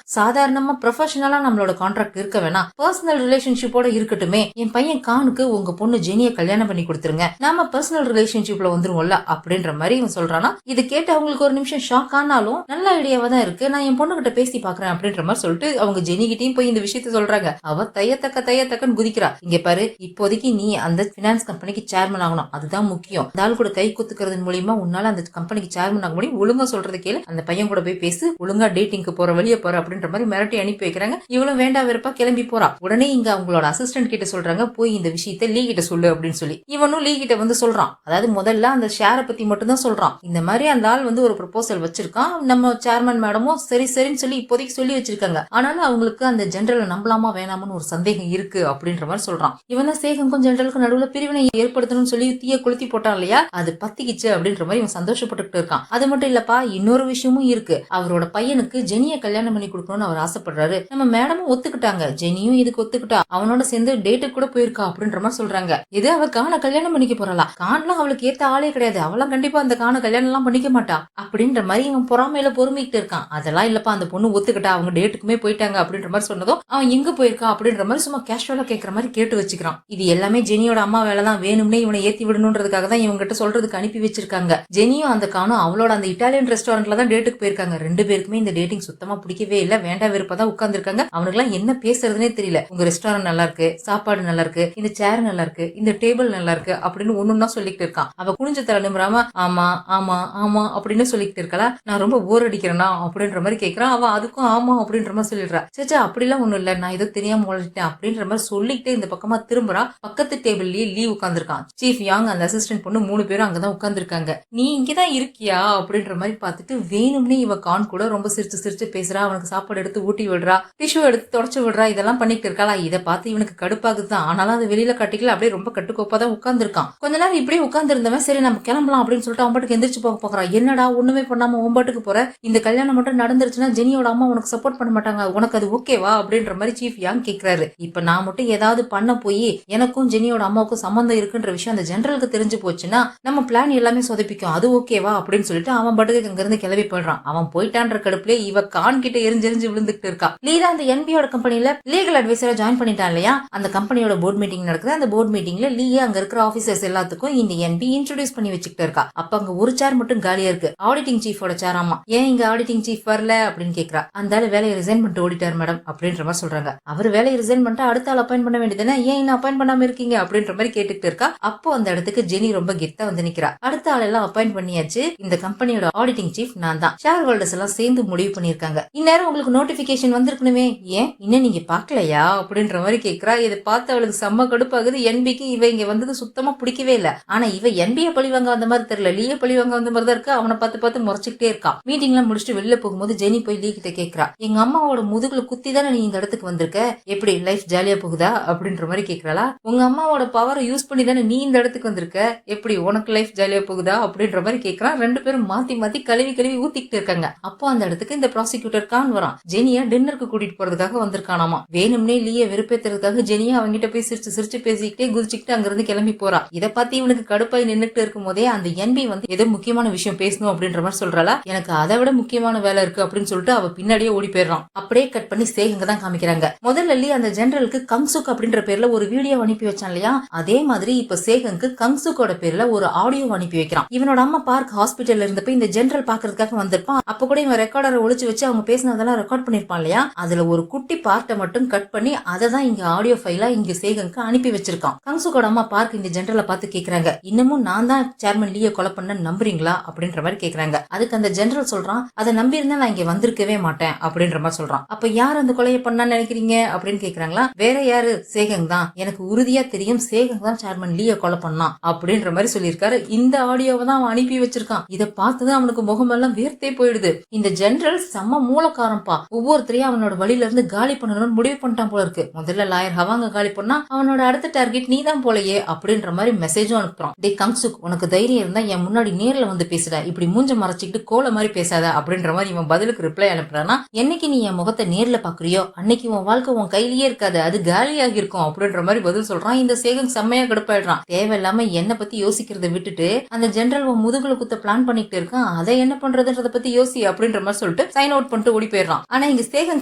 சாதாரணமா ப்ரொஃபஷனலா நம்மளோட கான்ட்ராக்ட் இருக்க வேணாம், பர்சனல் ரிலேஷன்ஷிப்போட இருக்கட்டுமே. என் பையன் கானுக்கு உங்க பொண்ணு ஜெனியை கல்யாணம் பண்ணி கொடுத்துருங்க, நாம பர்சனல் ரிலேஷன்ஷிப்ல வந்துருவோம்ல அப்படின்ற மாதிரி இவன் சொல்றானா. இது கேட்டு அவங்களுக்கு ஒரு நிமிஷம் ஷாக் ஆனாலும் நல்ல ஐடியாவா தான் இருக்கு, நான் என் பொண்ணு கிட்ட பேசி பாக்குறேன் அப்படின்ற மாதிரி சொல்லிட்டு அவங்க ஜெனி கிட்டையும் போய் இந்த விஷயத்த சொல்றாங்க. அவ தையத்தக்கன்னு குதிக்கிறா. இங்க பாரு, இப்போதைக்கு நீ அந்த பினான்ஸ் கம்பெனிக்கு சேர்மன் ஆகணும், அதுதான் முக்கியம். அந்த ஆள் கூட கை குத்துக்கிறது மூலியமா உன்னால அந்த கம்பெனிக்கு சேர்மன் ஆக முடியும். ஒழுங்கா சொல்றது கேளு, அந்த பையன் கூட போய் பேசு, ஒழுங்கா டேட்டிங்க்கு போற வெளியே போற அப்படின்ற மாதிரி மிரட்டி அனுப்பி வைக்கிறாங்க. இவளும் வேண்டா வெறுப்பா கிளம்பி போறா. உடனே இங்க அவங்களோட அசிஸ்டன்ட் கிட்ட சொல்றாங்க, போய் இந்த விஷயத்த லீ கிட்ட சொல்லு அப்படின்னு சொல்லி. இவனும் லீ கிட்ட வந்து சொல்றான். அதாவது முதல்ல அந்த ஷேரை பத்தி மட்டும் தான் சொல்றான். இந்த மாதிரி அந்த ஆள் வந்து ஒரு ப்ரொபோசல் வச்சிருக்கான், நம்ம சேர்மன் மேடமும் சரின்னு சொல்லி இப்போதைக்கு சொல்லி வச்சிருக்காங்க. ஆனாலும் அவங்களுக்கு அந்த ஜெனரலை நம்பலாமா வேணாமனு ஒரு சந்தேகம் இருக்கு அப்படின்ற மாதிரி சொல்றான். இவன் தான் சேகங்கும் ஜெனரலுக்கு நடுவுல பிரிவினை ஏற்படுத்தணும்னு சொல்லி தீய கொளுத்தி போட்டான் இல்லையா, அது பத்திக்கிச்சு அப்படின்ற மாதிரி இவன் சந்தோஷப்பட்டுட்டு இருக்கான். அது மட்டும் இல்லப்பா, இன்னொரு விஷயமும் இருக்கு. அவரோட பையனுக்கு ஜெனியை கல்யாணம் பண்ணி கொடுக்கணும்னு அவர் ஆசைப்படுறாரு. நம்ம மேடமும் ஒத்துக்கிட்டாங்க, ஜெனியும் இதுக்கு ஒத்துக்கிட்டா, அவனோட சேர்ந்து டேட்டுக்கு கூட போயிருக்கா அப்படின்ற மாதிரி சொல்றாங்க. இது அவ கான கல்யாணம் பண்ணிக்க போறலாம், கான்லாம் அவளுக்கு ஏத்த ஆளே கிடையாது, அவளாம் கண்டிப்பா அந்த கான கல்யாணம் எல்லாம் பண்ணிக்க மாட்டா அப்படின்ற மாதிரி இவன் பொறாமையில பொறுமைக்கிட்டு இருக்கான். அதெல்லாம் இல்லப்பா, அந்த பொண்ணு ஒத்துக்கிட்டா, அவங்க டேட்டுக்குமே போயிட்டாங்க அப்படின்ற மாதிரி சொன்னதும் அவன் எங்க போயிருக்கா அப்படின்ற மாதிரி சும்மா கேஷுவலா கேட்கற மாதிரி கேட்டு வச்சுக்கிறான். இது எல்லாமே ஜெனியோட அம்மா வேலைதான், வேணும்னே இவனை ஏத்தி விடணும்ன்றதுக்காக தான் இவங்க கிட்ட சொல்றதுக்கு அனுப்பி வச்சிருக்காங்க. ஜெனியும் அந்த கானும் அவளோட அந்த இட்டாலியன் ரெஸ்டாரண்ட்ல தான் டேட்டுக்கு போயிருக்காங்க. ரெண்டு பேருக்குமே இந்த டேட்டிங் சுத்தமா பிடிக்கவே இல்ல, வேண்டா வெறுப்பா தான் உட்கார்ந்து இருக்காங்க. அவனுக்கு எல்லாம் என்ன பேசுறதுனே தெரியல. உங்க ரெஸ்டாரண்ட் நல்லா இருக்கு, சாப்பாடு நல்லா இருக்கு, இந்த சேர் நல்லா இருக்கு, இந்த டேபிள் நல்லா இருக்கு அப்படின்னு ஒண்ணுன்னா சொல்லிட்டு இருக்கான். அவ குனிஞ்ச தலை நிமிராம ஆமா ஆமா ஆமா அப்படின்னு சொல்லிட்டு இருக்கா. நான் ரொம்ப போர் அடிக்கிறேனா அப்படின்ற மாதிரி கேட்கறான். அவ அதுக்கும் ஆமா அப்படின்ற மாதிரி சொல்லிடுறா. சேச்சா அப்படிலாம் ஒண்ணும் இல்ல, நான் ஏதோ தெரியாம உழைச்சிட்டேன் அப்படின்ற மாதிரி சொல்லிக்கிட்டே இந்த பக்கமா திரும்புறா. பக்கத்து டேபிள்லயே லீ உட்கார்ந்துருக்கான். சீஃப் யாங், அந்த அசிஸ்டன்ட் பொண்ணு 3 பேரும் அங்கதான் உட்கார்ந்துருக்காங்க. நீ இங்கதான் இருக்கியா அப்படின்ற மாதிரி பார்த்துட்டு வேணும்னே இவ கான் கூட ரொம்ப சிரிச்சு பேசுறா. அவனுக்கு சாப்பாடு எடுத்து ஊட்டி விடுறா, டிஷ்யூ எடுத்து தொடச்சு விடுறா, இதெல்லாம் பண்ணிட்டு இருக்காளா. இதை பார்த்து இவனுக்கு கடுப்பாகுதுதான். ஆனாலும் அது வெளியில கட்டிக்கல, அப்படியே ரொம்ப கட்டுக்கோப்பா தான் உட்கார்ந்துருக்கான். கொஞ்ச நேரம் இப்படியே உட்கார்ந்து இருந்தவன் சரி நம்ம கிளம்பலாம் அப்படின்னு சொல்லிட்டு அவன் பாட்டுக்கு எந்திரிச்சு போக போகிறான். என்னடா ஒண்ணுமே பண்ணாம ஒம்பாட்டுக்கு போற, இந்த கல்யாணம் மட்டும் நடந்துருச்சுன்னா ஜெனியோட அம்மா உனக்கு சப்போர்ட் பண்ண மாட்டாங்க, உனக்கு அது ஓகேவா அப்படின்ற மாதிரி சீஃப் யாங் கேக்குறாரு. இப்ப நான் மட்டும் ஏதாவது பண்ண போய் எனக்கும் ஜெனியோட அம்மாவுக்கும் சம்பந்தம் இருக்குன்ற விஷயம் அந்த ஜெனரலுக்கு தெரிஞ்சு போச்சுன்னா நம்ம பிளான் எல்லாமே சொதப்பிக்கும், அது ஓகேவா அப்படின்னு சொல்லிட்டு அவன் பாட்டுக்கு அங்க இருந்து கிளம்பி போயிடுறான். அவன் போயிட்டான்ற கடுப்புல இவ கான் கிட்ட எரிஞ்சு விழுந்துட்டு இருக்கா. லீதா அந்த என்பியோட கம்பெனில லீகல் அட்வைசரா ஜாயின் பண்ணிட்டான் இல்லையா. அந்த கம்பெனியோட போர்ட் மீட்டிங் நடக்குது. அந்த போர்ட் மீட்டிங்ல லீயா அங்க இருக்கிற ஆபீசர்ஸ் எல்லாத்துக்கும் இந்த என்பி இன்ட்ரோடியூஸ் பண்ணி வச்சுக்கிட்டு இருக்கா. அப்ப அங்க ஒரு சேர் மட்டும் காலியா இருக்கு, ஆடிட்டிங் சீஃபோட சேர். ஆமா, ஏன் இங்க ஆடிட்டிங் சீஃப் வரல அப்படின்னு கேக்குறா. அந்த வேலையை ரிசைன் பண்ணிட்டு ஓடிட்டார் மேடம் அப்படின்ற மாதிரி சொல்றாங்க. அவர் வேலையை ரிசைன் பண்ணிட்டு அடுத்த ஆள் அப்பாயின் பண்ண வேண்டியதுன்னா ஏன் இன்னும் அப்பாயின் பண்ணாம இருக்கீங்க அப்படின்ற மாதிரி கேட்டுக்கிட்டு இருக்கா. அப்போ அந்த இடத்துக்கு ஜெனி ரொம்ப கெத்தா வந்து நிக்கிறா. அடுத்த ஆள் எல்லாம் அப்பாயின் பண்ணியாச்சு, இந்த கம்பெனியோட ஆடிட்டிங் சீஃப் நான் தான், ஷேர் ஹோல்டர்ஸ் எல்லாம் சேர்ந்து முடிவு பண்ணிருக்காங்க. இந்நேரம் உங்களுக்கு நோட்டிபிகேஷன் வந்திருக்கணுமே, ஏன் இன்னும் நீங்க பாக்கலையா அப்படின்ற மாதிரி கேக்குறா. இதை பார்த்து அவளுக்கு செம்ம கடுப்பாகுது. என்பிக்கு இவ இங்க வந்தது சுத்தமா பிடிக்கவே இல்ல. ஆனா இவ என்பிய பழிவாங்க வந்த மாதிரி தெரியல, லீய பழிவாங்க வந்த மாதிரி தான் இருக்கு. அவனை பார்த்து முறைச்சுக்கிட்டே இருக்கான். மீட்டிங் எல்லாம் முடிச்சுட்டு வெளில போகும்போது ஜெனி போய் லீ கிட்ட கேக்குறா, எங்க அம்மாவோட முதுகுல குத்தி தானே நீ இந்த இடத்துக்கு வந்திருக்க, எப்படி லைஃப் ஜாலியா போகுதா அப்படின்ற மாதிரி கேக்குறாளா. உங்க அம்மாவோட பவரை யூஸ் பண்ணி தானே நீ இந்த இடத்துக்கு வந்திருக்க, எப்படி உனக்கு லைஃப் ஜாலியா போகுதா அப்படின்ற மாதிரி கேக்குறான். ரெண்டு பேரும் மாத்தி கழுவி ஊத்திக்கிட்டு இருக்காங்க. அப்போ அந்த இடத்துக்கு இந்த ப்ராசிக்யூட்டர் கான் வரான். ஜெனியா டின்னருக்கு கூட்டிட்டு போறதுக்காக வந்திருக்கானாமா. வேணும்னே லீய வெறுப்பேத்துறதுக்காக ஜெனியா அவங்கிட்ட போய் சிரிச்சு பேசிக்கிட்டே குதிச்சுக்கிட்டு அங்க இருந்து கிளம்பி போறா. இதை பார்த்து இவனுக்கு கடுப்பாய் நின்னுட்டு இருக்கும் போதே அந்த என்பி வந்து ஏதோ முக்கியமான விஷயம் பேசணும் அப்படின்ற மாதிரி சொல்றாளா. எனக்கு அதை விட முக்கியமான வேலை இருக்கு அப்படின்னு சொல்லிட்டு அவ பின்னாடியே ஓடி போயிடுறான். அப்படியே கட் பண்ணி சேகங்க தான் காமிக்கிறாங்க. முதல்ல அந்த ஜெனரலுக்கு கங்சுக் அப்படின்ற பேர்ல ஒரு வீடியோ அனுப்பி வச்சான் இல்லையா, அதே மாதிரி இப்ப சேகங்க்கு கங்சுக்கோட பேர்ல ஒரு ஆடியோ அனுப்பி வைக்கிறான். இவனோட அம்மா பார்க் ஹாஸ்பிட்டல்ல இருந்தப்ப இந்த ஜெனரல் பாக்குறதுக்காக வந்திருப்பான். அப்ப கூட இவன் ரெக்கார்ட் ரெக்கார்டரை ஒளிச்சு வச்சு அவங்க பேசினதெல்லாம் ரெக்கார்ட் பண்ணிருப்பான் இல்லையா, அதுல ஒரு குட்டி பார்ட்டை மட்டும் கட் பண்ணி அதை தான் இங்க ஆடியோ ஃபைலா இங்க சேகனுக்கு அனுப்பி வச்சிருக்கான். கங்சுக்கோட அம்மா பார்க் இந்த ஜெனரலை பார்த்து கேக்குறாங்க, இன்னமும் நான் தான் சேர்மன் லீயை கொலை பண்ண நம்புறீங்களா அப்படின்ற மாதிரி கேக்குறாங்க. அதுக்கு அந்த ஜெனரல் சொல்றான், அதை நம்பி இருந்தா நான் இங்க வந்திருக்கவே மாட்டேன் அப்படின்ற மாதிரி சொல்றான். அப்ப யார் அந்த கொலையை பண்ணான்னு நினைக்கிறீங்க அப்படின்னு கேக்குறாங்களா. வேற யாரு, சேகன் தான், எனக்கு உறுதியா தெரியும் சேகன் தான் சேர்மன் லீயை கொலை பண்ணான் அப்படின்ற மாதிரி சொல்லியிருக்காரு. இந்த ஆடியோவை தான் அவன் அனுப்பி வச்சிருக்கான். இதை பார்த்துதான் அவனுக்கு முகமெல்லாம் வேர்த்தே போயிடுது. இந்த ஜெனரல் செம்ம மூலக்காரம்பா, ஒவ்வொருத்தரையும் அவனோட வழியில இருந்து காலி பண்ணணும்னு முடிவு பண்ணிட்டான் போல இருக்கு. முதல்ல லாயர் ஹவாங்க காலி பண்ணா அவனோட அடுத்த டார்கெட் நீ தான் போலயே அப்படின்ற மாதிரி மெசேஜும் அனுப்புறான். டே கங்சுக், உனக்கு தைரியம் இருந்தா என் முன்னாடி நேர்ல வந்து பேசுற, இப்படி மூஞ்ச மறைச்சிக்கிட்டு கோல மாதிரி பேசாத அப்படின்ற மாதிரி இவன் பதிலுக்கு ரிப்ளை அனுப்புறானா. என்னைக்கு நீ என் முகத்தை நேர்ல பாக்குறியோ அன்னைக்கு உன் வாழ்க்கை உன் கையிலேயே இருக்காது, அது காலியாகி இருக்கும் அப்படின்ற மாதிரி பதில் சொல்றான். இந்த சேகன் செம்மையா கடுப்பாயிடுறான். தேவையில்லாம என்ன பத்தி யோசிக்கிறத விட்டுட்டு அந்த ஜெனரல் உன் முதுகுல குத்த பிளான் பண்ணிட்டு இருக்கான், அதை என்ன பண்றதுன்றத பத்தி யோசி அப்படின்ற மாதிரி சொல்லிட்டு சைன் அவுட் பண்ணிட்டு ஓடி போயிடுறான். ஆனா இங்க சேகன்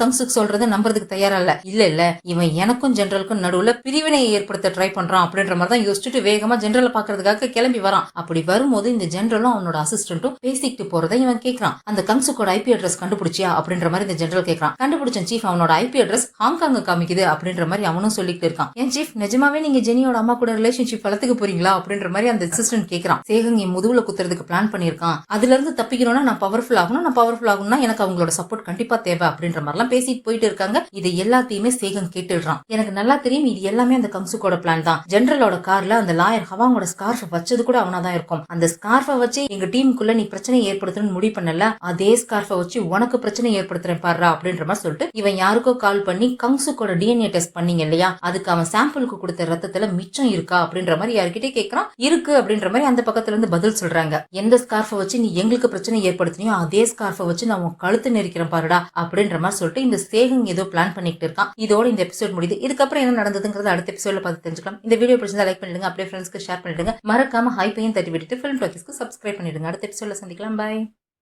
கங்சுக் சொல்றத நம்புறதுக்கு தயாரா இல்ல இவன் எனக்கும் ஜெனரலுக்கும் நடுவுல பிரிவினையை ஏற்படுத்த ட்ரை பண்றான் அப்படின்ற மாதிரி தான் யோசிச்சுட்டு வேகமா ஜெனரலை பாக்குறதுக்காக கிளம்பி வரான். அப்படி வரும்போது இந்த ஜெனரலும் அவனோட அசிஸ்டன்ட்டும் பேசிக்கிட்டு போறதை இவன் கேட்கறான். அந்த கங்சுக்கோட ஐபி அட்ரஸ் கண்டுபிடிச்சியா அப்படின்ற மாதிரி இந்த ஜெனரல் கேட்கறான். கண்டுபிடிச்சன் சீஃப், அவனோட ஐபி அட்ரஸ் ஹாங்காங் காமிக்குது அப்படின்ற மாதிரி அவனும் சொல்லிட்டு இருக்கான். ஏன் சீஃப், நிஜமாவே நீங்க ஜெனியோட அம்மா கூட ரிலேஷன்ஷிப் வளர்த்துக்க போறீங்களா அப்படின்ற மாதிரி அந்த அசிஸ்டன்ட் கேட்கறான். சேகன் என் முதுகுல குத்துறதுக்கு பிளான் பண்ணிருக்கான், அதுல இருந்து தப்பிக்கணும்னா நான் பவர்ஃபுல் ஆகணும்னா எனக்கு அவங்களோட சப்போர்ட் கண்டிப்பா தேவை அப்படின்ற மாதிரி எல்லாம் பேசிட்டு போயிட்டு இருக்காங்க. இது எல்லாத்தையுமே சேகன் கேட்டுடுறான். எனக்கு நல்லா தெரியும் இது எல்லாமே அந்த கங்சுக்கோட பிளான் தான். ஜெனரலோட கார்ல அந்த லாயர் ஹவாங்கோட ஸ்கார்ஃப் வச்சது கூட அவனாதான் இருக்கும். அந்த ஸ்கார்ஃபை வச்சு எங்க டீமுக்குள்ள நீ பிரச்சனை ஏற்படுத்தணும்னு முடிவு பண்ணல, அதே ஸ்கார்ஃபை வச்சு உனக்கு பிரச்சனை ஏற்படுத்துறேன் பாரு அப்படின்ற மாதிரி சொல்லிட்டு இவன் யாருக்கோ கால் பண்ணி கங்சுக்கோட டிஎன்ஏ டெஸ்ட் பண்ணீங்க இல்லையா, அதுக்கு அவன் சாம்பிளுக்கு கொடுத்த ரத்தத்துல மிச்சம் இருக்கா அப்படின்ற மாதிரி யார்கிட்டே கேட்கறான். இருக்கு அப்படின்ற மாதிரி அந்த பக்கத்துல இருந்து பதில் சொல்றாங்க. எந்த ஸ்கார்ஃபை வச்சு நீ எங்களுக்கு பிரச்சனை ஏற்படுத்தினியோ அதே ஸ்கார்ஃபை வச்சு நான் உன் கழுத்து நெரிக்கிறேன் பாருடா அப்படின்ற மாதிரி சொல்லிட்டு இந்த சேகன் ஏதோ பிளான் பண்ணிட்டு இருக்கான். இதோட இந்த எபிசோட் முடியுது. இதுக்கப்புறம் என்ன நடந்ததுங்கிறது அடுத்த எபிசோட்ல பார்த்து தெரிஞ்சுக்கலாம். இந்த வீடியோ பிடிச்சிருந்தா லைக் பண்ணிடுங்க, அப்படியே ஃப்ரெண்ட்ஸ்க்கு ஷேர் பண்ணிடுங்க. மறக்காம ஹைப்பையும் தட்டி விட்டுட்டு ஃபிலிம் டாக்கீஸ்க்கு சப்ஸ்கிரைப் பண்ணிடுங்க. அடுத்த எபிசோட்ல சந்திக்கலாம். பாய்.